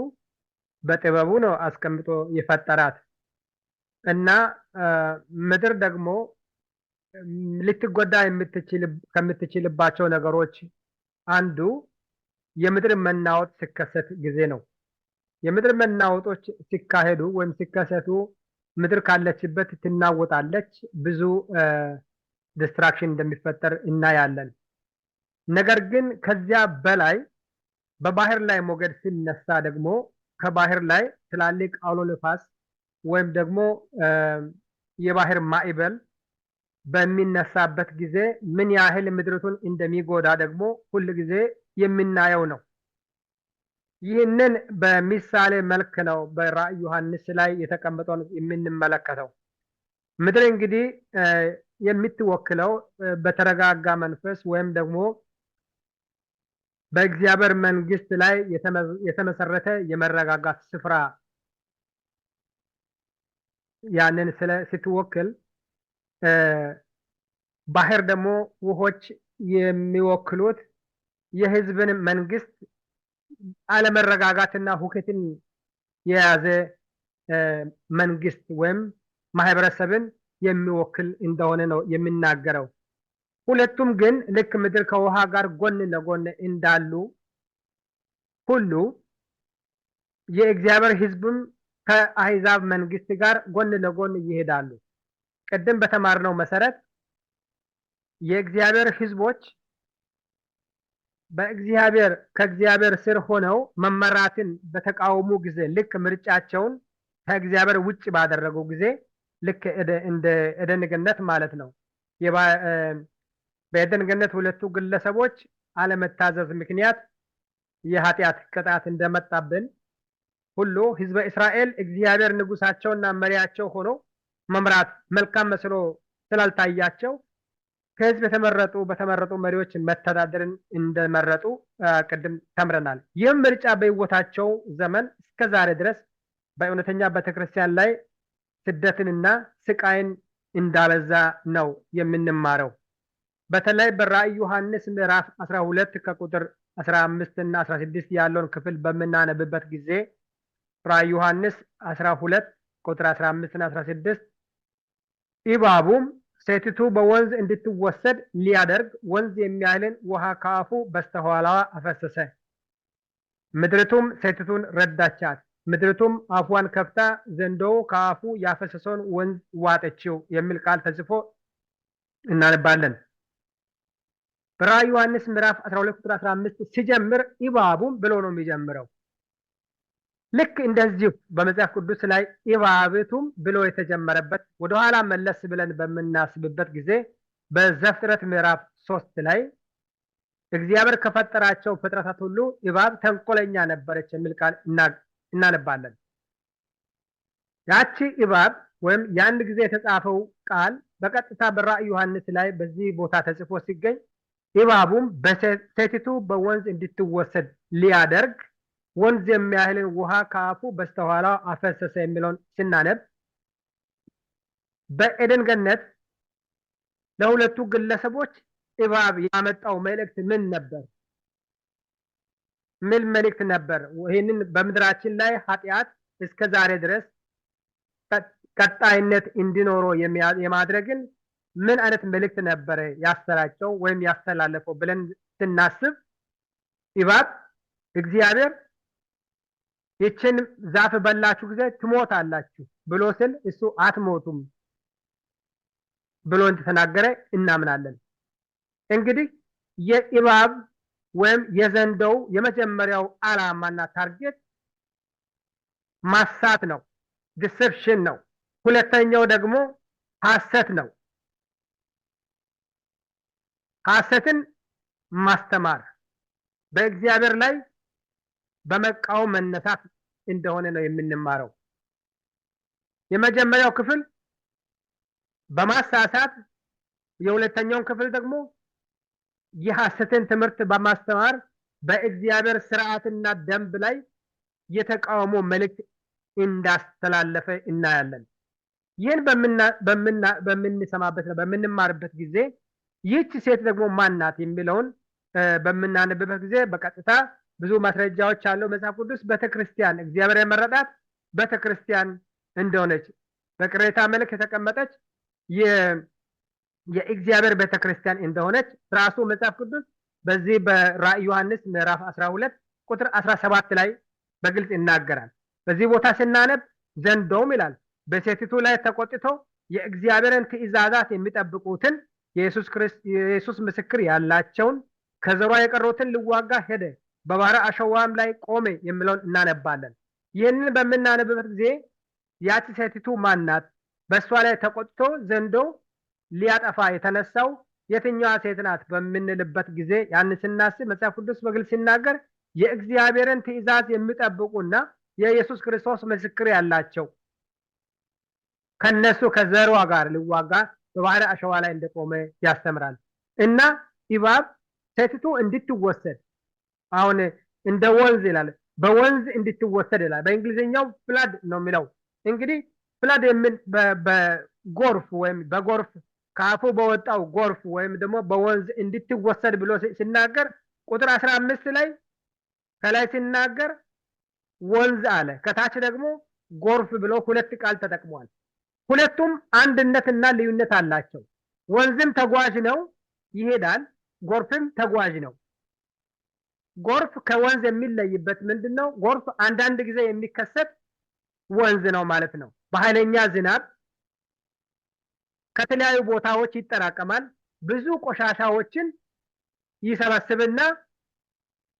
በጥበቡ ነው አስቀምጦ የፈጠራት። እና ምድር ደግሞ ልትጎዳ ከምትችልባቸው ነገሮች አንዱ የምድር መናወጥ ሲከሰት ጊዜ ነው። የምድር መናወጦች ሲካሄዱ ወይም ሲከሰቱ ምድር ካለችበት ትናወጣለች፣ ብዙ ዲስትራክሽን እንደሚፈጠር እናያለን። ነገር ግን ከዚያ በላይ በባህር ላይ ሞገድ ሲነሳ ደግሞ ከባህር ላይ ትላልቅ አውሎ ነፋስ ወይም ደግሞ የባህር ማዕበል በሚነሳበት ጊዜ ምን ያህል ምድሪቱን እንደሚጎዳ ደግሞ ሁል ጊዜ የምናየው ነው። ይህንን በምሳሌ መልክ ነው በራእይ ዮሐንስ ላይ የተቀመጠውን የምንመለከተው። ምድር እንግዲህ የምትወክለው በተረጋጋ መንፈስ ወይም ደግሞ በእግዚአብሔር መንግስት ላይ የተመሰረተ የመረጋጋት ስፍራ ያንን ስትወክል፣ ባህር ደግሞ ውሆች የሚወክሉት የህዝብን መንግስት አለመረጋጋትና ሁከትን የያዘ መንግስት ወይም ማህበረሰብን የሚወክል እንደሆነ ነው የሚናገረው። ሁለቱም ግን ልክ ምድር ከውሃ ጋር ጎን ለጎን እንዳሉ ሁሉ የእግዚአብሔር ህዝብም ከአሕዛብ መንግስት ጋር ጎን ለጎን ይሄዳሉ። ቅድም በተማርነው መሰረት የእግዚአብሔር ህዝቦች ከእግዚአብሔር ስር ሆነው መመራትን በተቃወሙ ጊዜ ልክ ምርጫቸውን ከእግዚአብሔር ውጭ ባደረጉ ጊዜ ልክ እንደ ኤደን ገነት ማለት ነው። በኤደን ገነት ሁለቱ ግለሰቦች አለመታዘዝ ምክንያት የኃጢአት ቅጣት እንደመጣብን ሁሉ ህዝበ እስራኤል እግዚአብሔር ንጉሳቸውና መሪያቸው ሆኖ መምራት መልካም መስሎ ስላልታያቸው ከህዝብ በተመረጡ መሪዎች መተዳደርን እንደመረጡ ቅድም ተምረናል። ይህም ምርጫ በህይወታቸው ዘመን እስከዛሬ ድረስ በእውነተኛ ቤተክርስቲያን ላይ ስደትንና ስቃይን እንዳበዛ ነው የምንማረው። በተለይ በራእይ ዮሐንስ ምዕራፍ 12 ከቁጥር 15 እና 16 ያለውን ክፍል በምናነብበት ጊዜ ራእይ ዮሐንስ 12 ቁጥር 15 እና 16 እባቡም ሴቲቱ በወንዝ እንድትወሰድ ሊያደርግ ወንዝ የሚያህልን ውሃ ከአፉ በስተኋላዋ አፈሰሰ። ምድሪቱም ሴቲቱን ረዳቻት። ምድሪቱም አፏን ከፍታ ዘንዶው ከአፉ ያፈሰሰውን ወንዝ ዋጠችው የሚል ቃል ተጽፎ እናነባለን። በራእይ ዮሐንስ ምዕራፍ 12 ቁጥር 15 ሲጀምር እባቡም ብሎ ነው የሚጀምረው። ልክ እንደዚሁ በመጽሐፍ ቅዱስ ላይ እባብቱም ብሎ የተጀመረበት ወደኋላ መለስ ብለን በምናስብበት ጊዜ በዘፍጥረት ምዕራፍ 3 ላይ እግዚአብሔር ከፈጠራቸው ፍጥረታት ሁሉ እባብ ተንኮለኛ ነበረች የሚል ቃል እናነባለን። ያቺ እባብ ወይም የአንድ ጊዜ የተጻፈው ቃል በቀጥታ በራእይ ዮሐንስ ላይ በዚህ ቦታ ተጽፎ ሲገኝ እባቡም በሴቲቱ በወንዝ እንድትወሰድ ሊያደርግ ወንዝ የሚያህልን ውሃ ከአፉ በስተኋላ አፈሰሰ የሚለውን ስናነብ በኤደን ገነት ለሁለቱ ግለሰቦች እባብ ያመጣው መልእክት ምን ነበር? ምን መልእክት ነበር? ይህንን በምድራችን ላይ ኃጢአት እስከ ዛሬ ድረስ ቀጣይነት እንዲኖረው የማድረግን ምን አይነት መልእክት ነበረ ያሰራጨው ወይም ያስተላለፈው ብለን ስናስብ እባብ እግዚአብሔር ይችን ዛፍ በላችሁ ጊዜ ትሞታላችሁ ብሎ ስል እሱ አትሞቱም ብሎ እንደተናገረ እናምናለን። እንግዲህ የእባብ ወይም የዘንዶው የመጀመሪያው ዓላማና ታርጌት ማሳት ነው፣ ዲሰፕሽን ነው። ሁለተኛው ደግሞ ሐሰት ነው፣ ሐሰትን ማስተማር በእግዚአብሔር ላይ በመቃወም መነሳት እንደሆነ ነው የምንማረው። የመጀመሪያው ክፍል በማሳሳት የሁለተኛው ክፍል ደግሞ የሐሰትን ትምህርት በማስተማር በእግዚአብሔር ስርዓትና ደንብ ላይ የተቃውሞ መልእክት እንዳስተላለፈ እናያለን። ይህን በምንማርበት ጊዜ ይህች ሴት ደግሞ ማን ናት የሚለውን በምናነብበት ጊዜ በቀጥታ ብዙ ማስረጃዎች አለው መጽሐፍ ቅዱስ ቤተክርስቲያን እግዚአብሔር የመረጣት ቤተክርስቲያን እንደሆነች በቅሬታ መልክ የተቀመጠች የእግዚአብሔር ቤተክርስቲያን እንደሆነች ራሱ መጽሐፍ ቅዱስ በዚህ በራዕየ ዮሐንስ ምዕራፍ 12 ቁጥር 17 ላይ በግልጽ ይናገራል። በዚህ ቦታ ስናነብ ዘንዶም ይላል በሴቲቱ ላይ ተቆጥቶ የእግዚአብሔርን ትእዛዛት የሚጠብቁትን የኢየሱስ ምስክር ያላቸውን ከዘሯ የቀሩትን ልዋጋ ሄደ፣ በባሕረ አሸዋም ላይ ቆመ የሚለውን እናነባለን። ይህንን በምናነብበት ጊዜ ያቺ ሴቲቱ ማናት? በእሷ ላይ ተቆጥቶ ዘንዶ ሊያጠፋ የተነሳው የትኛዋ ሴት ናት በምንልበት ጊዜ ያን ስናስብ መጽሐፍ ቅዱስ በግልጽ ሲናገር የእግዚአብሔርን ትእዛዝ የሚጠብቁና የኢየሱስ ክርስቶስ ምስክር ያላቸው ከነሱ ከዘሯ ጋር ሊዋጋ በባሕረ አሸዋ ላይ እንደቆመ ያስተምራል። እና እባብ ሴቲቱ እንድትወሰድ አሁን እንደ ወንዝ ይላል፣ በወንዝ እንድትወሰድ ይላል። በእንግሊዝኛው ፍላድ ነው የሚለው። እንግዲህ ፍላድ የምን በጎርፍ ወይም በጎርፍ ካፉ በወጣው ጎርፍ ወይም ደግሞ በወንዝ እንድትወሰድ ብሎ ሲናገር ቁጥር 15 ላይ ከላይ ሲናገር ወንዝ አለ፣ ከታች ደግሞ ጎርፍ ብሎ ሁለት ቃል ተጠቅሟል። ሁለቱም አንድነትና ልዩነት አላቸው። ወንዝም ተጓዥ ነው ይሄዳል፣ ጎርፍም ተጓዥ ነው። ጎርፍ ከወንዝ የሚለይበት ምንድነው? ጎርፍ አንዳንድ ጊዜ የሚከሰት ወንዝ ነው ማለት ነው። በኃይለኛ ዝናብ ከተለያዩ ቦታዎች ይጠራቀማል፣ ብዙ ቆሻሻዎችን ይሰበስብና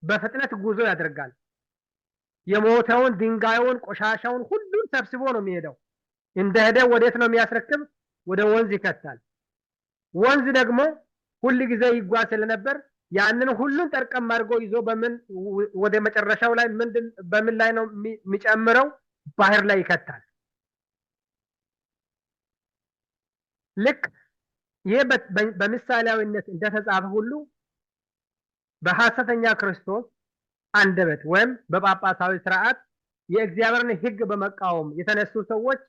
በፍጥነት ጉዞ ያደርጋል። የሞተውን ድንጋዩን፣ ቆሻሻውን ሁሉን ሰብስቦ ነው የሚሄደው። እንደሄደ ወዴት ነው የሚያስረክብ? ወደ ወንዝ ይከታል። ወንዝ ደግሞ ሁሉ ጊዜ ይጓዝ ስለነበር ያንን ሁሉን ጠርቀም አድርጎ ይዞ ወደ መጨረሻው ላይ በምን ላይ ነው የሚጨምረው? ባህር ላይ ይከታል። ልክ ይሄ በምሳሌያዊነት እንደተጻፈ ሁሉ በሐሰተኛ ክርስቶስ አንደበት ወይም በጳጳሳዊ ስርዓት የእግዚአብሔርን ሕግ በመቃወም የተነሱ ሰዎች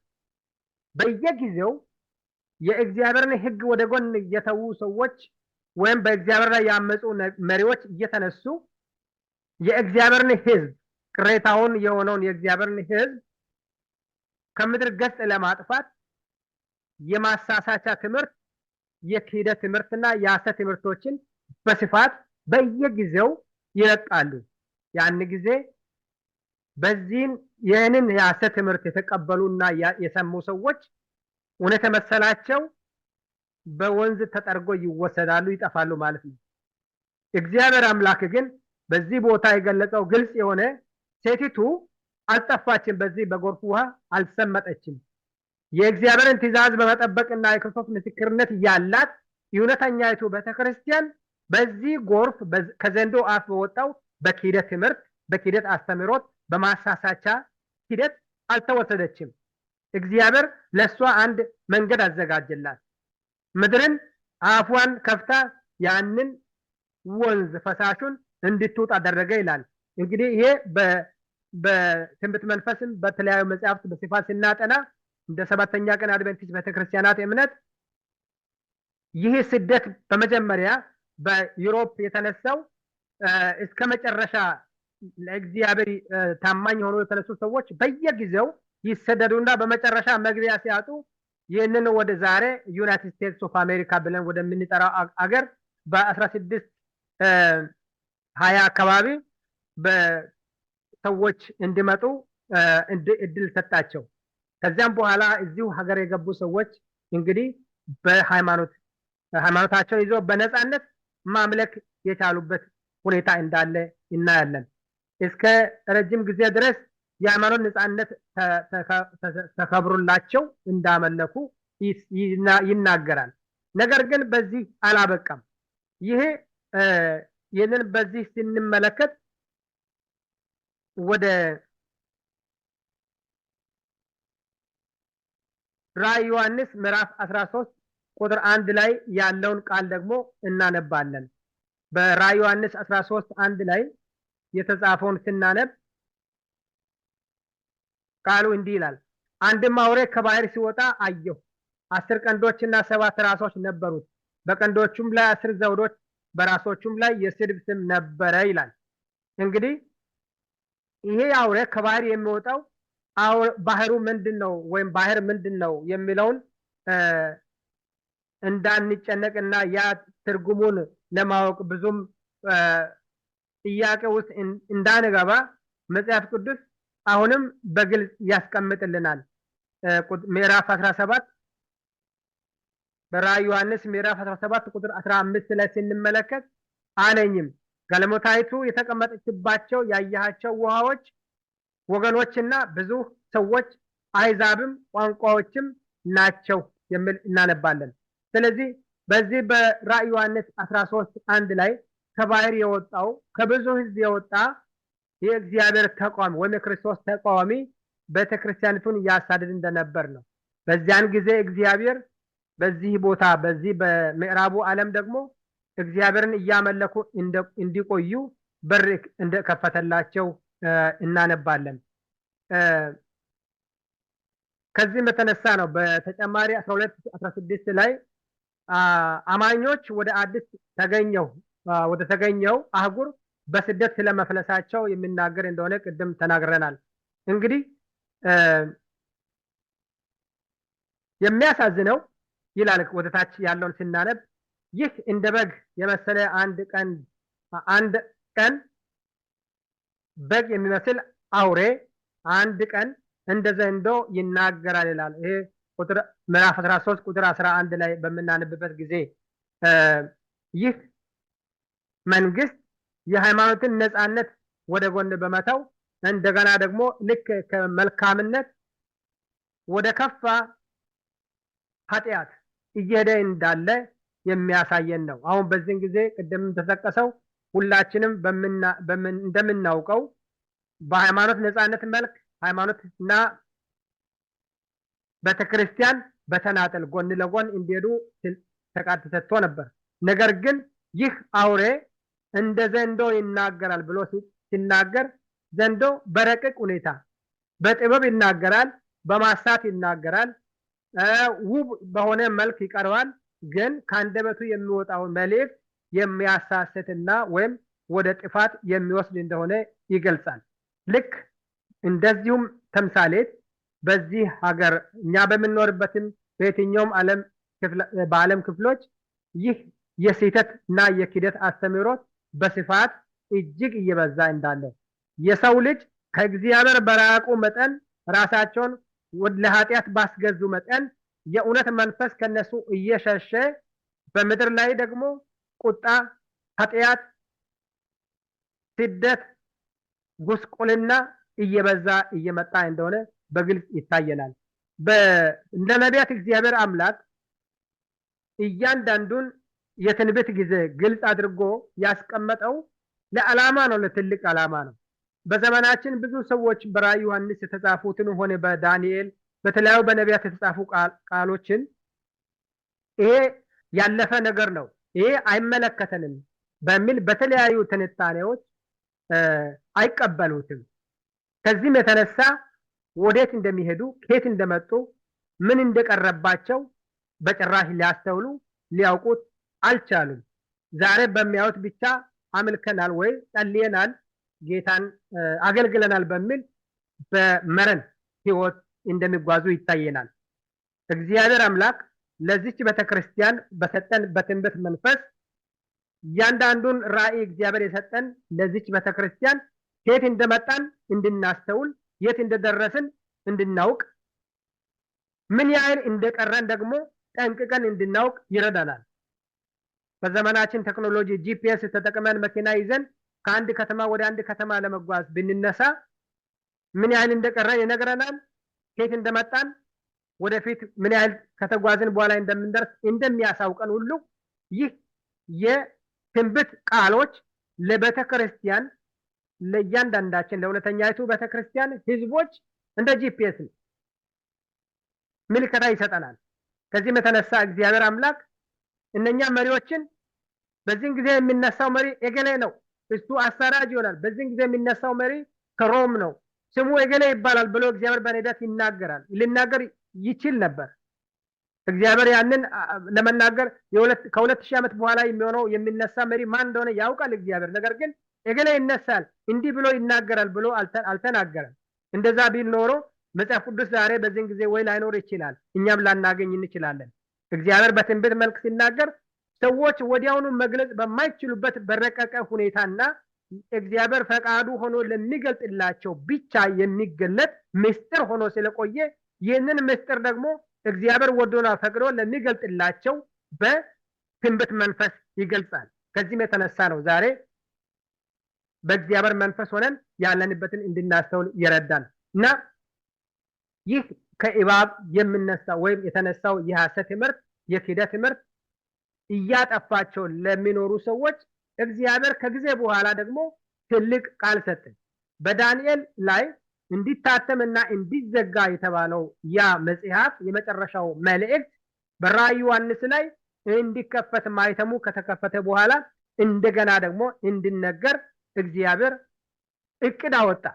በየጊዜው የእግዚአብሔርን ሕግ ወደ ጎን የተዉ ሰዎች ወይም በእግዚአብሔር ላይ ያመጹ መሪዎች እየተነሱ የእግዚአብሔርን ሕዝብ ቅሬታውን የሆነውን የእግዚአብሔርን ሕዝብ ከምድር ገጽ ለማጥፋት የማሳሳቻ ትምህርት፣ የክህደት ትምህርትና የሐሰት ትምህርቶችን በስፋት በየጊዜው ይለቃሉ። ያን ጊዜ ይህንን የሐሰት ትምህርት የተቀበሉና የሰሙ ሰዎች እውነት መሰላቸው በወንዝ ተጠርጎ ይወሰዳሉ፣ ይጠፋሉ ማለት ነው። እግዚአብሔር አምላክ ግን በዚህ ቦታ የገለጸው ግልጽ የሆነ ሴቲቱ አልጠፋችም፣ በዚህ በጎርፍ ውሃ አልሰመጠችም። የእግዚአብሔርን ትእዛዝ በመጠበቅና የክርስቶስ ምስክርነት ያላት እውነተኛይቱ ቤተክርስቲያን በዚህ ጎርፍ ከዘንዶ አፍ በወጣው በክህደት ትምህርት፣ በክህደት አስተምህሮት፣ በማሳሳቻ ሂደት አልተወሰደችም። እግዚአብሔር ለሷ አንድ መንገድ አዘጋጀላት። ምድርን አፏን ከፍታ ያንን ወንዝ ፈሳሹን እንድትወጣ አደረገ ይላል። እንግዲህ ይሄ በትንቢተ መንፈስም በተለያዩ መጽሐፍት በስፋት ስናጠና እንደ ሰባተኛ ቀን አድቬንቲስት ቤተክርስቲያናት እምነት ይህ ስደት በመጀመሪያ በዩሮፕ የተነሳው እስከ መጨረሻ ለእግዚአብሔር ታማኝ ሆኖ የተነሱ ሰዎች በየጊዜው ይሰደዱና በመጨረሻ መግቢያ ሲያጡ ይህንን ወደ ዛሬ ዩናይትድ ስቴትስ ኦፍ አሜሪካ ብለን ወደምንጠራው አገር በ1620 አካባቢ በሰዎች እንዲመጡ እድል ሰጣቸው። ከዚያም በኋላ እዚሁ ሀገር የገቡ ሰዎች እንግዲህ ሃይማኖታቸው ይዞ በነፃነት ማምለክ የቻሉበት ሁኔታ እንዳለ እናያለን። እስከ ረጅም ጊዜ ድረስ የሃይማኖት ነፃነት ተከብሮላቸው እንዳመለኩ ይናገራል። ነገር ግን በዚህ አላበቃም። ይህንን በዚህ ስንመለከት ወደ ራዕየ ዮሐንስ ምዕራፍ 13 ቁጥር 1 ላይ ያለውን ቃል ደግሞ እናነባለን። በራዕየ ዮሐንስ 13:1 ላይ የተጻፈውን ስናነብ ቃሉ እንዲህ ይላል። አንድም አውሬ ከባህር ሲወጣ አየሁ። 10 ቀንዶችና 7 ራሶች ነበሩት። በቀንዶቹም ላይ 10 ዘውዶች፣ በራሶቹም ላይ የስድብ ስም ነበረ ይላል። እንግዲህ ይሄ አውሬ ከባህር የሚወጣው ባህሩ ምንድነው ወይም ባህር ምንድነው የሚለውን እንዳንጨነቅና ያ ትርጉሙን ለማወቅ ብዙም ጥያቄ ውስጥ እንዳንገባ መጽሐፍ ቅዱስ አሁንም በግልጽ ያስቀምጥልናል። ምዕራፍ 17 በራዕየ ዮሐንስ ምዕራፍ 17 ቁጥር 15 ላይ ስንመለከት አለኝም ጋለሞታይቱ የተቀመጠችባቸው ያያቸው ውሃዎች ወገኖችና ብዙ ሰዎች አሕዛብም ቋንቋዎችም ናቸው የሚል እናነባለን። ስለዚህ በዚህ በራዕየ ዮሐንስ 13:1 ላይ ከባህር የወጣው ከብዙ ሕዝብ የወጣ የእግዚአብሔር ተቋም ወይም የክርስቶስ ተቃዋሚ ቤተክርስቲያኒቱን ያሳድድ እንደነበር ነው። በዚያን ጊዜ እግዚአብሔር በዚህ ቦታ በዚህ በምዕራቡ ዓለም ደግሞ እግዚአብሔርን እያመለኩ እንዲቆዩ በር እንደከፈተላቸው እናነባለን። ከዚህም በተነሳ ነው በተጨማሪ 12:16 ላይ አማኞች ወደ ተገኘው አህጉር በስደት ስለመፍለሳቸው የሚናገር እንደሆነ ቅድም ተናግረናል። እንግዲህ የሚያሳዝነው ይላል ወደታች ያለውን ስናነብ ይህ እንደ በግ የመሰለ አንድ ቀን በግ የሚመስል አውሬ አንድ ቀን እንደ ዘንዶ ይናገራል ይላል። ይሄ ቁጥር ምዕራፍ 13 ቁጥር 11 ላይ በመናነብበት ጊዜ ይህ መንግስት የሃይማኖትን ነፃነት ወደ ጎን በመተው እንደገና ደግሞ ልክ ከመልካምነት ወደ ከፋ ኃጢአት እየሄደ እንዳለ የሚያሳየን ነው። አሁን በዚህ ጊዜ ቅድም ተጠቀሰው ሁላችንም እንደምናውቀው በሃይማኖት ነፃነት መልክ ሃይማኖትና ቤተክርስቲያን በተናጠል ጎን ለጎን እንዲሄዱ ተቃጥ ተሰጥቶ ነበር። ነገር ግን ይህ አውሬ እንደ ዘንዶ ይናገራል ብሎ ሲናገር ዘንዶ በረቂቅ ሁኔታ በጥበብ ይናገራል፣ በማሳት ይናገራል፣ ውብ በሆነ መልክ ይቀርባል። ግን ከአንደበቱ የሚወጣው መልእክት የሚያሳስትና ወይም ወደ ጥፋት የሚወስድ እንደሆነ ይገልጻል። ልክ እንደዚሁም ተምሳሌት በዚህ ሀገር እኛ በመኖርበትም በየትኛውም በዓለም ክፍሎች ይህ የስህተትና የክደት አስተምህሮት በስፋት እጅግ እየበዛ እንዳለ የሰው ልጅ ከእግዚአብሔር በራቁ መጠን ራሳቸውን ለኃጢአት ባስገዙ መጠን የእውነት መንፈስ ከነሱ እየሸሸ በምድር ላይ ደግሞ ቁጣ፣ ኃጢአት፣ ስደት፣ ጉስቁልና እየበዛ እየመጣ እንደሆነ በግልጽ ይታየናል። እንደ ነቢያት እግዚአብሔር አምላክ እያንዳንዱን የትንቢት ጊዜ ግልጽ አድርጎ ያስቀመጠው ለዓላማ ነው፣ ለትልቅ ዓላማ ነው። በዘመናችን ብዙ ሰዎች በራዕየ ዮሐንስ የተጻፉትን ሆነ በዳንኤል በተለያዩ በነቢያት የተጻፉ ቃሎችን ይሄ ያለፈ ነገር ነው፣ ይሄ አይመለከተንም በሚል በተለያዩ ትንታኔዎች አይቀበሉትም። ከዚህም የተነሳ ወዴት እንደሚሄዱ ከየት እንደመጡ ምን እንደቀረባቸው በጭራሽ ሊያስተውሉ ሊያውቁት አልቻሉም። ዛሬ በሚያዩት ብቻ አምልከናል ወይ ጸልየናል፣ ጌታን አገልግለናል በሚል በመረን ህይወት እንደሚጓዙ ይታየናል። እግዚአብሔር አምላክ ለዚች ቤተክርስቲያን በሰጠን በትንቢት መንፈስ እያንዳንዱን ራዕይ እግዚአብሔር የሰጠን ለዚች ቤተክርስቲያን ከየት እንደመጣን እንድናስተውል፣ የት እንደደረስን እንድናውቅ፣ ምን ያህል እንደቀረን ደግሞ ጠንቅቀን እንድናውቅ ይረዳናል። በዘመናችን ቴክኖሎጂ ጂፒኤስ ተጠቅመን መኪና ይዘን ከአንድ ከተማ ወደ አንድ ከተማ ለመጓዝ ብንነሳ ምን ያህል እንደቀረን ይነግረናል። ከየት እንደመጣን ወደፊት ምን ያህል ከተጓዝን በኋላ እንደምንደርስ እንደሚያሳውቀን ሁሉ ይህ የትንቢት ቃሎች ለቤተክርስቲያን ለእያንዳንዳችን ለእውነተኛይቱ ቤተክርስቲያን ህዝቦች እንደ ጂፒኤስ ምልክታ ይሰጠናል። ከዚህም የተነሳ እግዚአብሔር አምላክ እነኛ መሪዎችን በዚህን ጊዜ የሚነሳው መሪ እገሌ ነው፣ እሱ አሳራጅ ይሆናል፣ በዚህን ጊዜ የሚነሳው መሪ ከሮም ነው፣ ስሙ እገሌ ይባላል ብሎ እግዚአብሔር በነቢያት ይናገራል፣ ሊናገር ይችል ነበር። እግዚአብሔር ያንን ለመናገር ከ2000 ዓመት በኋላ የሚሆነው የሚነሳ መሪ ማን እንደሆነ ያውቃል እግዚአብሔር። ነገር ግን እገሌ ይነሳል እንዲህ ብሎ ይናገራል ብሎ አልተናገረም። እንደዛ ቢል ኖሮ መጽሐፍ ቅዱስ ዛሬ በዚህን ጊዜ ወይ ላይኖር ይችላል፣ እኛም ላናገኝ እንችላለን። እግዚአብሔር በትንቢት መልክ ሲናገር ሰዎች ወዲያውኑ መግለጽ በማይችሉበት በረቀቀ ሁኔታና እግዚአብሔር ፈቃዱ ሆኖ ለሚገልጥላቸው ብቻ የሚገለጥ ምስጢር ሆኖ ስለቆየ ይህንን ምስጢር ደግሞ እግዚአብሔር ወዶና ፈቅዶ ለሚገልጥላቸው በትንቢት መንፈስ ይገልጻል። ከዚህም የተነሳ ነው ዛሬ በእግዚአብሔር መንፈስ ሆነን ያለንበትን እንድናስተውል ይረዳል። እና ይህ ከእባብ የሚነሳው ወይም የተነሳው የሐሰት ትምህርት፣ የክህደት ትምህርት እያጠፋቸው ለሚኖሩ ሰዎች እግዚአብሔር ከጊዜ በኋላ ደግሞ ትልቅ ቃል ሰጠ። በዳንኤል ላይ እንዲታተምና እንዲዘጋ የተባለው ያ መጽሐፍ የመጨረሻው መልእክት በራእይ ዮሐንስ ላይ እንዲከፈት ማይተሙ ከተከፈተ በኋላ እንደገና ደግሞ እንዲነገር እግዚአብሔር እቅድ አወጣ።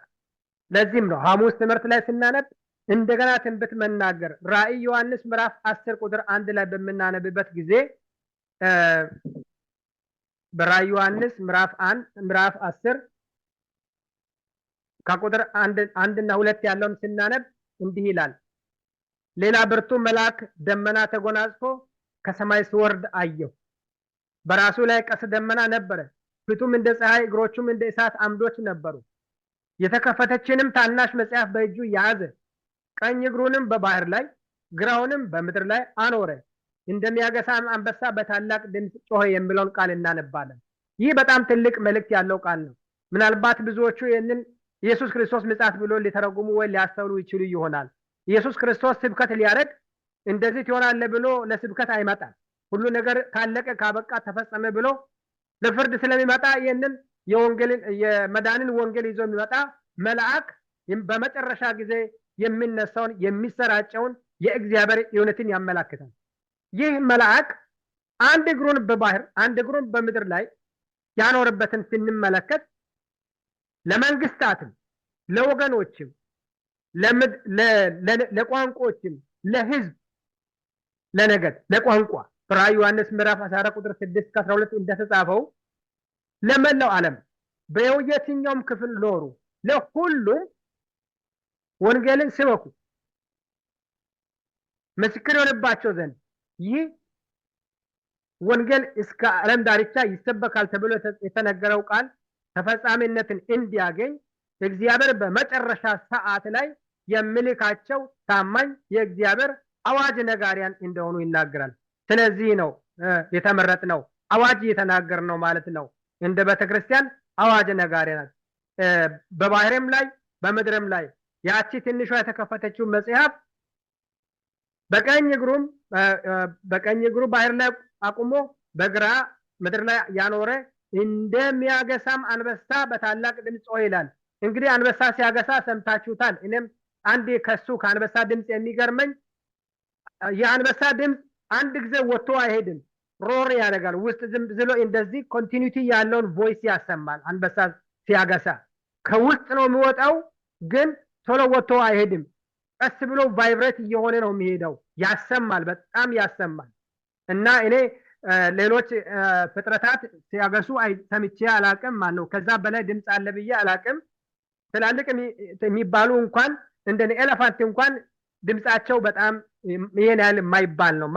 ለዚህም ነው ሐሙስ ትምህርት ላይ ስናነብ እንደገና ትንቢት መናገር ራእይ ዮሐንስ ምዕራፍ 10 ቁጥር 1 ላይ በመናነብበት ጊዜ በራእይ ዮሐንስ ምዕራፍ 10 ከቁጥር 1 እና 2 ያለውን ስናነብ እንዲህ ይላል። ሌላ ብርቱ መልአክ ደመና ተጎናጽፎ ከሰማይ ሲወርድ አየሁ። በራሱ ላይ ቀስተ ደመና ነበረ። ፊቱም እንደ ፀሐይ፣ እግሮቹም እንደ እሳት አምዶች ነበሩ። የተከፈተችንም ታናሽ መጽሐፍ በእጁ ያዘ። ቀኝ እግሩንም በባህር ላይ ግራውንም በምድር ላይ አኖረ። እንደሚያገሳ አንበሳ በታላቅ ድምፅ ጮኸ የሚለውን ቃል እናነባለን። ይህ በጣም ትልቅ መልእክት ያለው ቃል ነው። ምናልባት ብዙዎቹ ይህንን ኢየሱስ ክርስቶስ ምጽአት ብሎ ሊተረጉሙ ወይ ሊያስተውሉ ይችሉ ይሆናል። ኢየሱስ ክርስቶስ ስብከት ሊያደርግ እንደዚህ ትሆናለህ ብሎ ለስብከት አይመጣም። ሁሉ ነገር ካለቀ ካበቃ ተፈጸመ ብሎ ለፍርድ ስለሚመጣ ይህንን የመዳንን ወንጌል ይዞ የሚመጣ መልአክ በመጨረሻ ጊዜ የሚነሳውን የሚሰራጨውን የእግዚአብሔር እውነትን ያመላክታል። ይህ መልአክ አንድ እግሩን በባህር አንድ እግሩን በምድር ላይ ያኖርበትን ስንመለከት ለመንግስታትም፣ ለወገኖችም፣ ለቋንቋዎችም፣ ለህዝብ፣ ለነገድ፣ ለቋንቋ በራእይ ዮሐንስ ምዕራፍ 14 ቁጥር 6-12 እንደተጻፈው ለመላው ዓለም በየትኛውም ክፍል ኖሩ ለሁሉም ወንጌልን ስበኩ፣ ምስክር ይሆንባቸው ዘንድ ይህ ወንጌል እስከ ዓለም ዳርቻ ይሰበካል ተብሎ የተነገረው ቃል ተፈጻሚነትን እንዲያገኝ እግዚአብሔር በመጨረሻ ሰዓት ላይ የሚልካቸው ታማኝ የእግዚአብሔር አዋጅ ነጋሪያን እንደሆኑ ይናገራል። ስለዚህ ነው የተመረጥነው፣ አዋጅ እየተናገርነው ማለት ነው። እንደ ቤተክርስቲያን አዋጅ ነጋሪያን በባህርም ላይ በምድርም ላይ ያቺ ትንሿ የተከፈተችው መጽሐፍ በቀኝ እግሩ ባህር ላይ አቁሞ በግራ ምድር ላይ ያኖረ እንደሚያገሳም አንበሳ በታላቅ ድምፅ ጮኸ ይላል። እንግዲህ አንበሳ ሲያገሳ ሰምታችሁታል። እኔም አንድ ከሱ ከአንበሳ ድምፅ የሚገርመኝ የአንበሳ ድምፅ አንድ ጊዜ ወጥቶ አይሄድም፣ ሮር ያደርጋል። ውስጥ ዝም ብሎ እንደዚህ ኮንቲኒቲ ያለውን ቮይስ ያሰማል። አንበሳ ሲያገሳ ከውስጥ ነው የሚወጣው፣ ግን ቶሎ ወጥቶ አይሄድም። ቀስ ብሎ ቫይብሬት እየሆነ ነው የሚሄደው። ያሰማል፣ በጣም ያሰማል። እና እኔ ሌሎች ፍጥረታት ሲያገሱ ሰምቼ አላቅም። ማነው ከዛ በላይ ድምፅ አለ ብዬ አላቅም። ትላልቅ የሚባሉ እንኳን እንደኔ ኤሌፋንት እንኳን ድምፃቸው በጣም ይሄን ያህል የማይባል ነው፣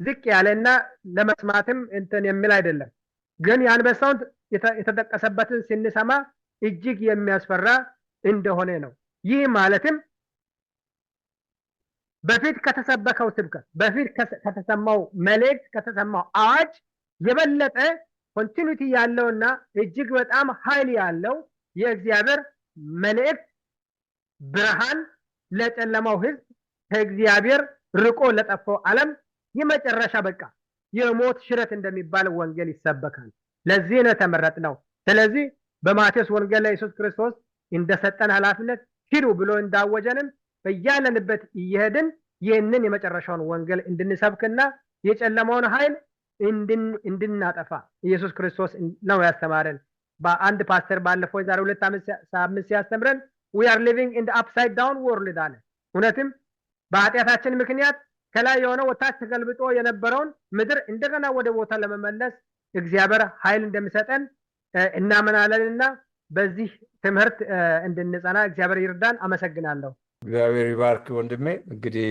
ዝቅ ያለና ለመስማትም እንትን የሚል አይደለም። ግን የአንበሳውን የተጠቀሰበትን ስንሰማ እጅግ የሚያስፈራ እንደሆነ ነው። ይህ ማለትም በፊት ከተሰበከው ስብከት፣ በፊት ከተሰማው መልእክት፣ ከተሰማው አዋጅ የበለጠ ኮንቲኒቲ ያለውና እጅግ በጣም ኃይል ያለው የእግዚአብሔር መልእክት ብርሃን ለጨለማው ሕዝብ ከእግዚአብሔር ርቆ ለጠፋው ዓለም የመጨረሻ በቃ የሞት ሽረት እንደሚባል ወንጌል ይሰበካል። ለዚህ ነው የተመረጥነው። ስለዚህ በማቴዎስ ወንጌል ላይ ኢየሱስ ክርስቶስ እንደሰጠን ኃላፊነት ሂዱ ብሎ እንዳወጀንም በያለንበት እየሄድን ይህንን የመጨረሻውን ወንጌል እንድንሰብክና የጨለማውን ኃይል እንድናጠፋ ኢየሱስ ክርስቶስ ነው ያስተማረን። በአንድ ፓስተር ባለፈው የዛሬ 2 ዓመት ሲያስተምረን we are living in the upside down world አለ። እውነትም በኃጢአታችን ምክንያት ከላይ የሆነው ወታች ተገልብጦ የነበረውን ምድር እንደገና ወደ ቦታ ለመመለስ እግዚአብሔር ኃይል እንደሚሰጠን እናምናለንና በዚህ ትምህርት እንድንጸና እግዚአብሔር ይርዳን። አመሰግናለሁ። እግዚአብሔር ይባርክ ወንድሜ። እንግዲህ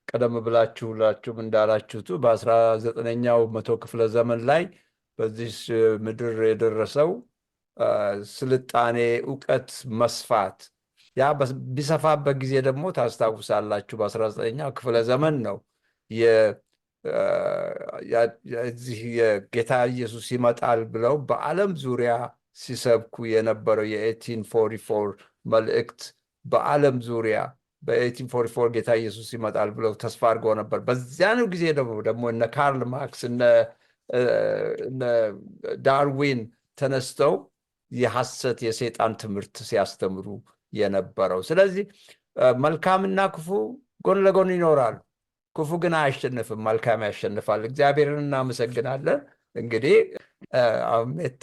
ቀደም ብላችሁ ሁላችሁም እንዳላችሁት በ19ኛው መቶ ክፍለ ዘመን ላይ በዚህ ምድር የደረሰው ስልጣኔ፣ እውቀት መስፋት ያ ቢሰፋበት ጊዜ ደግሞ ታስታውሳላችሁ በ19ኛው ክፍለ ዘመን ነው የዚህ የጌታ ኢየሱስ ይመጣል ብለው በዓለም ዙሪያ ሲሰብኩ የነበረው የ1844 መልእክት በዓለም ዙሪያ በ1844 ጌታ ኢየሱስ ይመጣል ብለው ተስፋ አድርገው ነበር። በዚያኑ ጊዜ ደግሞ እነ ካርል ማርክስ እነ ዳርዊን ተነስተው የሐሰት የሰይጣን ትምህርት ሲያስተምሩ የነበረው። ስለዚህ መልካምና ክፉ ጎን ለጎን ይኖራሉ። ክፉ ግን አያሸንፍም፣ መልካም ያሸንፋል። እግዚአብሔርን እናመሰግናለን። እንግዲህ ሜቲ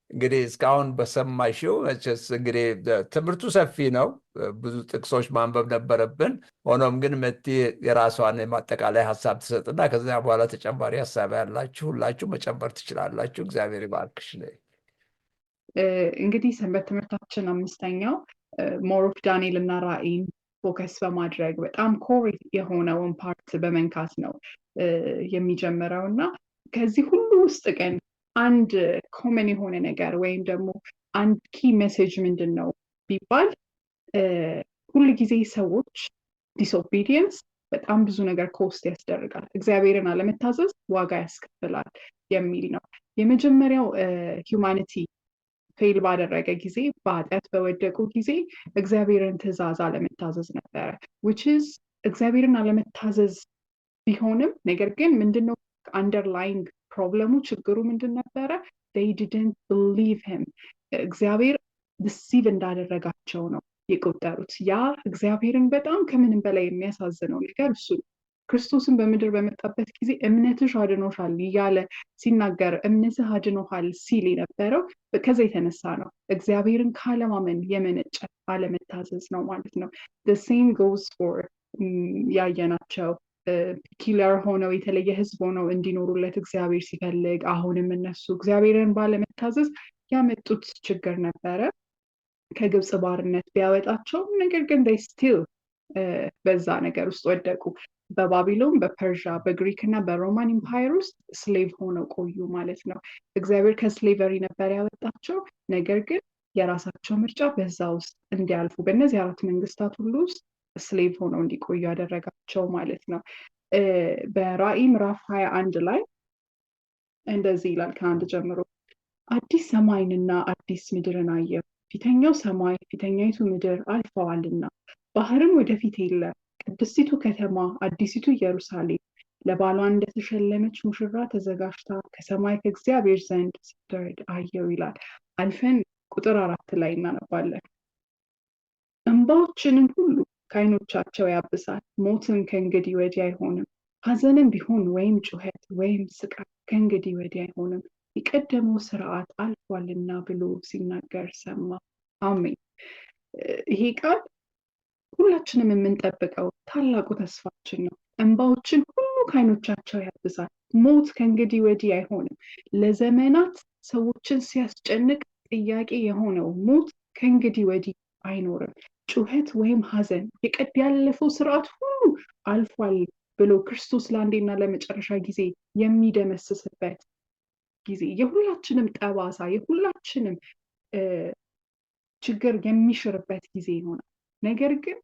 እንግዲህ እስካሁን በሰማሽው እንግዲህ ትምህርቱ ሰፊ ነው፣ ብዙ ጥቅሶች ማንበብ ነበረብን። ሆኖም ግን ሜቲ የራሷን ማጠቃላይ ሀሳብ ትሰጥና ከዚያ በኋላ ተጨማሪ ሀሳብ ያላችሁ ሁላችሁ መጨመር ትችላላችሁ። እግዚአብሔር ይባርክሽ። እንግዲህ ሰንበት ትምህርታችን 5ኛው ሞር ኦፍ ዳንኤል እና ራእይን ፎከስ በማድረግ በጣም ኮር የሆነውን ፓርት በመንካት ነው የሚጀምረው እና ከዚህ ሁሉ ውስጥ ግን አንድ ኮመን የሆነ ነገር ወይም ደግሞ አንድ ኪ ሜሴጅ ምንድን ነው ቢባል ሁሉ ጊዜ ሰዎች ዲስኦቢዲየንስ በጣም ብዙ ነገር ኮስት ያስደርጋል፣ እግዚአብሔርን አለመታዘዝ ዋጋ ያስከፍላል የሚል ነው። የመጀመሪያው ሂውማኒቲ ፌል ባደረገ ጊዜ፣ በኃጢአት በወደቁ ጊዜ እግዚአብሔርን ትእዛዝ አለመታዘዝ ነበረ። which is እግዚአብሔርን አለመታዘዝ ቢሆንም ነገር ግን ምንድነው አንደርላይንግ ፕሮብለሙ ችግሩ ምንድን ነበረ? they didn't believe him። እግዚአብሔር ዲሲቭ እንዳደረጋቸው ነው የቆጠሩት። ያ እግዚአብሔርን በጣም ከምንም በላይ የሚያሳዝነው ነገር እሱ ክርስቶስን በምድር በመጣበት ጊዜ እምነትሽ አድኖሻል እያለ ሲናገር እምነትህ አድኖሃል ሲል የነበረው ከዛ የተነሳ ነው። እግዚአብሔርን ካለማመን የመነጨ አለመታዘዝ ነው ማለት ነው። the same goes for ያየናቸው ፒኪለር ሆነው የተለየ ህዝብ ሆነው እንዲኖሩለት እግዚአብሔር ሲፈልግ አሁንም እነሱ እግዚአብሔርን ባለመታዘዝ ያመጡት ችግር ነበረ። ከግብፅ ባርነት ቢያወጣቸው ነገር ግን they still በዛ ነገር ውስጥ ወደቁ። በባቢሎን፣ በፐርዣ፣ በግሪክ እና በሮማን ኢምፓየር ውስጥ ስሌቭ ሆነው ቆዩ ማለት ነው። እግዚአብሔር ከስሌቨሪ ነበር ያወጣቸው፣ ነገር ግን የራሳቸው ምርጫ በዛ ውስጥ እንዲያልፉ በእነዚህ 4 መንግስታት ሁሉ ውስጥ ስሌቭ ሆነው እንዲቆዩ ያደረጋቸው ማለት ነው። በራእይ ምዕራፍ 21 ላይ እንደዚህ ይላል ከአንድ ጀምሮ፣ አዲስ ሰማይንና አዲስ ምድርን አየሁ፣ ፊተኛው ሰማይ ፊተኛይቱ ምድር አልፈዋልና ባህርም ወደፊት የለም። ቅድስቲቱ ከተማ አዲሲቱ ኢየሩሳሌም ለባሏ እንደተሸለመች ሙሽራ ተዘጋጅታ ከሰማይ ከእግዚአብሔር ዘንድ ስትወርድ አየሁ ይላል። አልፈን ቁጥር 4 ላይ እናነባለን። እንባዎችንም ሁሉ ከዓይኖቻቸው ያብሳል፣ ሞትን ከእንግዲህ ወዲህ አይሆንም፣ ሐዘንም ቢሆን ወይም ጩኸት ወይም ስቃይ ከእንግዲህ ወዲህ አይሆንም፣ የቀደመው ስርዓት አልፏልና ብሎ ሲናገር ሰማ። አሜን። ይሄ ቃል ሁላችንም የምንጠብቀው ታላቁ ተስፋችን ነው። እንባዎችን ሁሉ ከዓይኖቻቸው ያብሳል፣ ሞት ከእንግዲህ ወዲህ አይሆንም። ለዘመናት ሰዎችን ሲያስጨንቅ ጥያቄ የሆነው ሞት ከእንግዲህ ወዲህ አይኖርም። ጩኸት ወይም ሐዘን ያለፈው ስርዓት ሁሉ አልፏል ብሎ ክርስቶስ ለአንዴና ለመጨረሻ ጊዜ የሚደመስስበት ጊዜ፣ የሁላችንም ጠባሳ የሁላችንም ችግር የሚሽርበት ጊዜ ይሆናል። ነገር ግን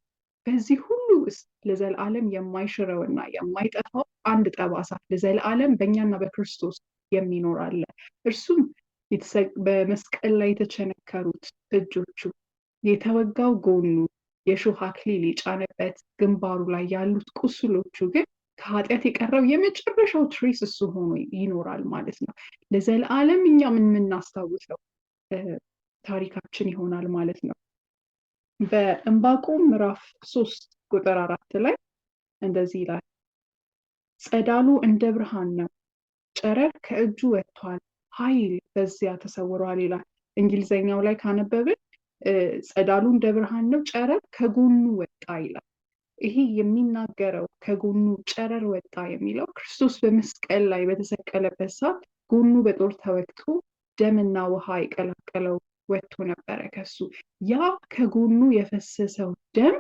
በዚህ ሁሉ ውስጥ ለዘላለም የማይሽረውና የማይጠፋው አንድ ጠባሳ ለዘላለም በእኛና በክርስቶስ የሚኖር አለ። እርሱም በመስቀል ላይ የተቸነከሩት እጆቹ፣ የተወጋው ጎኑ፣ የሾህ አክሊል የጫነበት ግንባሩ ላይ ያሉት ቁስሎቹ ግን ከኃጢአት የቀረው የመጨረሻው ትሬስ እሱ ሆኖ ይኖራል ማለት ነው። ለዘላለም እኛ የምናስታውሰው ታሪካችን ይሆናል ማለት ነው። በዕንባቆም ምዕራፍ 3 ቁጥር 4 ላይ እንደዚህ ይላል፣ ጸዳሉ እንደ ብርሃን ነው፣ ጨረር ከእጁ ወጥቷል፣ ኃይል በዚያ ተሰውሯል ይላል። እንግሊዘኛው ላይ ካነበብን ጸዳሉ እንደ ብርሃን ነው፣ ጨረር ከጎኑ ወጣ ይላል። ይሄ የሚናገረው ከጎኑ ጨረር ወጣ የሚለው ክርስቶስ በመስቀል ላይ በተሰቀለበት ሰዓት ጎኑ በጦር ተወግቶ ደምና ውሃ የቀላቀለው ወጥቶ ነበረ ከሱ። ያ ከጎኑ የፈሰሰው ደም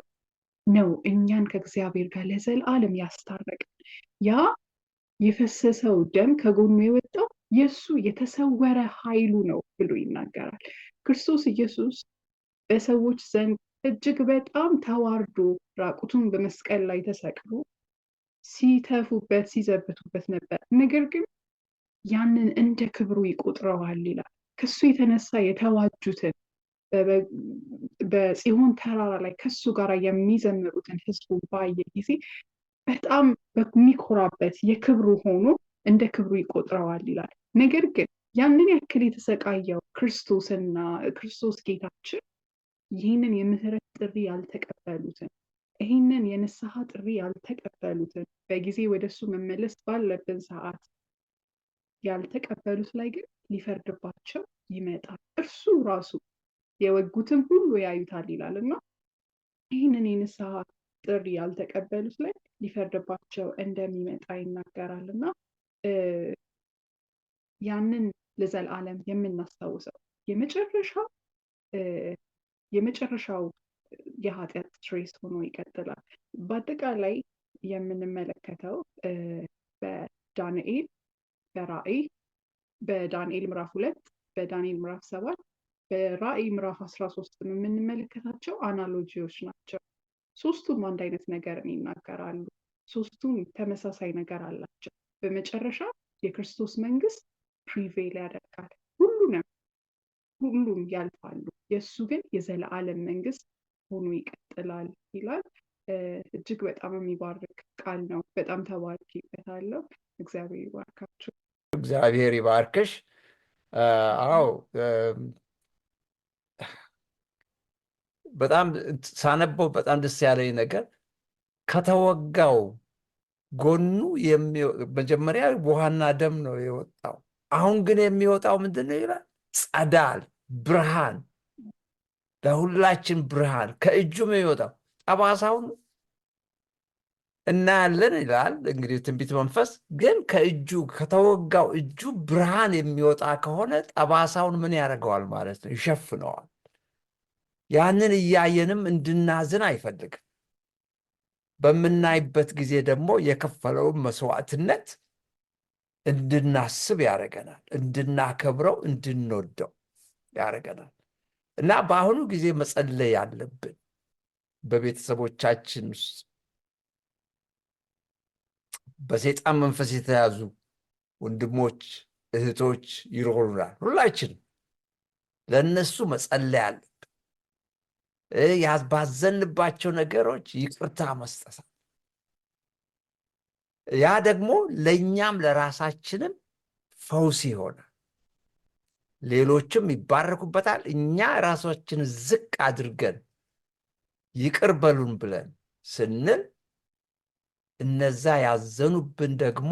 ነው እኛን ከእግዚአብሔር ጋር ለዘላለም ያስታረቀ። ያ የፈሰሰው ደም ከጎኑ የወጣው የሱ የተሰወረ ኃይሉ ነው ብሎ ይናገራል። ክርስቶስ ኢየሱስ በሰዎች ዘንድ እጅግ በጣም ተዋርዶ ራቁቱን በመስቀል ላይ ተሰቅሎ ሲተፉበት ሲዘብቱበት ነበር። ነገር ግን ያንን እንደ ክብሩ ይቆጥረዋል ይላል። ከሱ የተነሳ የተዋጁትን በጽዮን ተራራ ላይ ከሱ ጋር የሚዘምሩትን ህዝቡን ባየ ጊዜ በጣም በሚኮራበት የክብሩ ሆኖ እንደ ክብሩ ይቆጥረዋል ይላል። ነገር ግን ያንን ያክል የተሰቃየው ክርስቶስ ጌታችን ይህንን የምህረት ጥሪ ያልተቀበሉትን፣ ይህንን የንስሐ ጥሪ ያልተቀበሉትን፣ በጊዜ ወደሱ መመለስ ባለብን ሰዓት ያልተቀበሉት ላይ ግን ሊፈርድባቸው ይመጣል። እርሱ ራሱ የወጉትም ሁሉ ያዩታል ይላል እና ይህንን የንስሐ ጥሪ ያልተቀበሉት ላይ ሊፈርድባቸው እንደሚመጣ ይናገራል እና ያንን ለዘላለም የምናስታውሰው የመጨረሻው የኃጢአት ትሬስ ሆኖ ይቀጥላል። በአጠቃላይ የምንመለከተው በዳንኤል ምዕራፍ 2 በዳንኤል ምዕራፍ 7 በራእይ ምዕራፍ 13 የምንመለከታቸው አናሎጂዎች ናቸው። ሶስቱም አንድ አይነት ነገርን ይናገራሉ። ሶስቱም ተመሳሳይ ነገር አላቸው። በመጨረሻ የክርስቶስ መንግስት ፕሪቬል ያደርጋል። ሁሉም ያልፋሉ፣ የእሱ ግን የዘላለም መንግስት ሆኖ ይቀጥላል ይላል። እጅግ በጣም የሚባርክ ቃል ነው። በጣም ተባርኬበታለሁ። እግዚአብሔር ይባርካችሁ። እግዚአብሔር ይባርክሽ። አዎ በጣም ሳነበው በጣም ደስ ያለኝ ነገር ከተወጋው ጎኑ መጀመሪያ ውሃና ደም ነው የወጣው። አሁን ግን የሚወጣው ምንድን ነው ይላል? ጸዳል፣ ብርሃን፣ ለሁላችን ብርሃን ከእጁም የሚወጣው ጠባሳውን እናያለን ይላል። እንግዲህ ትንቢት መንፈስ ግን ከተወጋው እጁ ብርሃን የሚወጣ ከሆነ ጠባሳውን ምን ያደርገዋል ማለት ነው? ይሸፍነዋል። ያንን እያየንም እንድናዝን አይፈልግም። በምናይበት ጊዜ ደግሞ የከፈለውን መስዋዕትነት እንድናስብ ያደርገናል፣ እንድናከብረው፣ እንድንወደው ያደርገናል እና በአሁኑ ጊዜ መጸለይ ያለብን በቤተሰቦቻችን ውስጥ በሰይጣን መንፈስ የተያዙ ወንድሞች እህቶች ይኖሩናል። ሁላችንም ለእነሱ መጸለይ አለብን። ባዘንባቸው ነገሮች ይቅርታ መስጠት፣ ያ ደግሞ ለእኛም ለራሳችንም ፈውስ ይሆናል። ሌሎችም ይባረኩበታል። እኛ ራሳችን ዝቅ አድርገን ይቅር በሉን ብለን ስንል እነዛ ያዘኑብን ደግሞ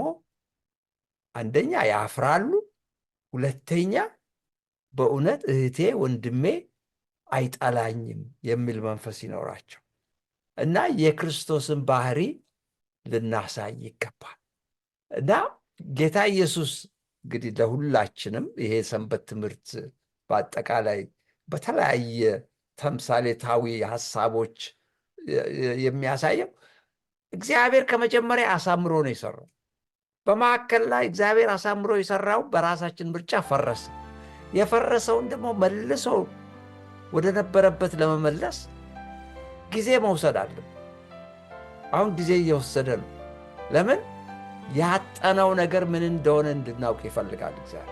አንደኛ ያፍራሉ፣ ሁለተኛ በእውነት እህቴ ወንድሜ አይጠላኝም የሚል መንፈስ ይኖራቸው እና የክርስቶስን ባህሪ ልናሳይ ይገባል። እና ጌታ ኢየሱስ እንግዲህ ለሁላችንም ይሄ ሰንበት ትምህርት በአጠቃላይ በተለያየ ተምሳሌታዊ ሀሳቦች የሚያሳየው እግዚአብሔር ከመጀመሪያ አሳምሮ ነው የሰራው። በመካከል ላይ እግዚአብሔር አሳምሮ የሰራው በራሳችን ምርጫ ፈረሰ። የፈረሰውን ደግሞ መልሶ ወደ ነበረበት ለመመለስ ጊዜ መውሰድ አለብን። አሁን ጊዜ እየወሰደ ነው። ለምን? ያጠነው ነገር ምን እንደሆነ እንድናውቅ ይፈልጋል እግዚአብሔር።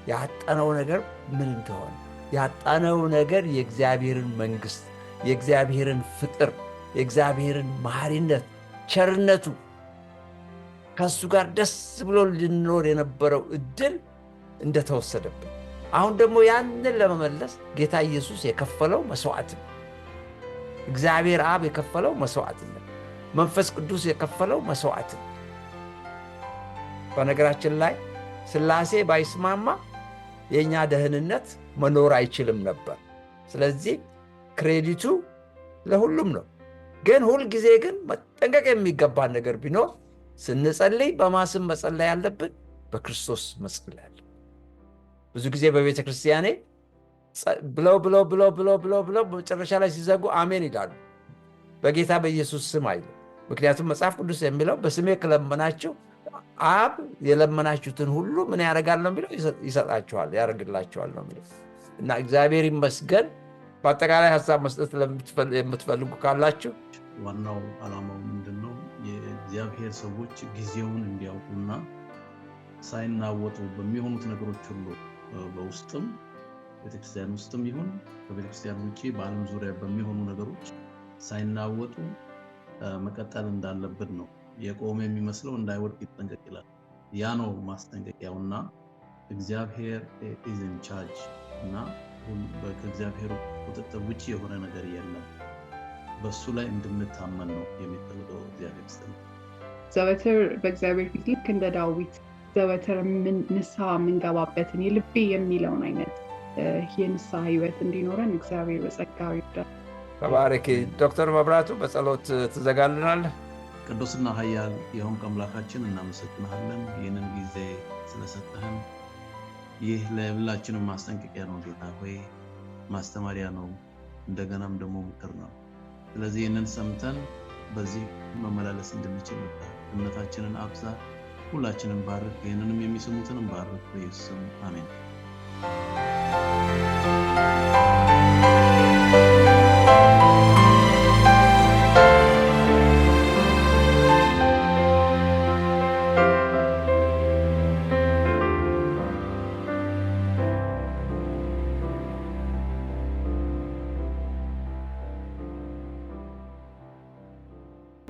ያጠነው ነገር ምን እንደሆነ፣ ያጠነው ነገር የእግዚአብሔርን መንግስት፣ የእግዚአብሔርን ፍቅር፣ የእግዚአብሔርን መሐሪነት፣ ቸርነቱ፣ ከሱ ጋር ደስ ብሎ ልንኖር የነበረው እድል እንደተወሰደብን፣ አሁን ደግሞ ያንን ለመመለስ ጌታ ኢየሱስ የከፈለው መስዋዕት ነው። እግዚአብሔር አብ የከፈለው መስዋዕት ነው። መንፈስ ቅዱስ የከፈለው መስዋዕት ነው። በነገራችን ላይ ሥላሴ ባይስማማ የእኛ ደህንነት መኖር አይችልም ነበር። ስለዚህ ክሬዲቱ ለሁሉም ነው። ግን ሁልጊዜ ግን መጠንቀቅ የሚገባን ነገር ቢኖር ስንጸልይ በማስም መጸለይ ያለብን፣ በክርስቶስ መጸለይ ያለብን። ብዙ ጊዜ በቤተ ክርስቲያኔ ብለው መጨረሻ ላይ ሲዘጉ አሜን ይላሉ። በጌታ በኢየሱስ ስም አይደለም። ምክንያቱም መጽሐፍ ቅዱስ የሚለው በስሜ ከለመናችሁ አብ የለመናችሁትን ሁሉ ምን ያደርጋል ነው የሚለው? ይሰጣችኋል፣ ያደርግላችኋል ነው የሚለው እና እግዚአብሔር ይመስገን። በአጠቃላይ ሀሳብ መስጠት የምትፈልጉ ካላችሁ። ዋናው ዓላማው ምንድን ነው? የእግዚአብሔር ሰዎች ጊዜውን እንዲያውቁና ሳይናወጡ በሚሆኑት ነገሮች ሁሉ በውስጥም ቤተክርስቲያን ውስጥም ይሁን ከቤተክርስቲያን ውጭ በዓለም ዙሪያ በሚሆኑ ነገሮች ሳይናወጡ መቀጠል እንዳለብን ነው። የቆመ የሚመስለው እንዳይወድቅ ይጠንቀቅ ይላል። ያ ነው ማስጠንቀቂያውና እግዚአብሔር ኢዝ ኢን ቻርጅ እና ከእግዚአብሔር ቁጥጥር ውጭ የሆነ ነገር የለም። በሱ ላይ እንድንታመን ነው የሚፈልገው እግዚአብሔር ይስጥልን። ዘወትር በእግዚአብሔር ፊት ልክ እንደ ዳዊት ዘወትር ንስሐ የምንገባበትን የልቤ የሚለውን አይነት የንስሐ ህይወት እንዲኖረን እግዚአብሔር በጸጋው ይርዳል። ተባረክ። ዶክተር መብራቱ በጸሎት ትዘጋልናለህ? ቅዱስና ኃያል የሆንክ አምላካችን እናመሰግናለን፣ ይህንን ጊዜ ስለሰጠህን። ይህ ለሁላችንም ማስጠንቀቂያ ነው ጌታ ሆይ፣ ማስተማሪያ ነው፣ እንደገናም ደግሞ ምክር ነው። ስለዚህ ይህንን ሰምተን በዚህ መመላለስ እንድንችል እምነታችንን አብዛ። ሁላችንን ባርክ፣ ይህንንም የሚሰሙትንም ባርክ። በኢየሱስ ስም አሜን።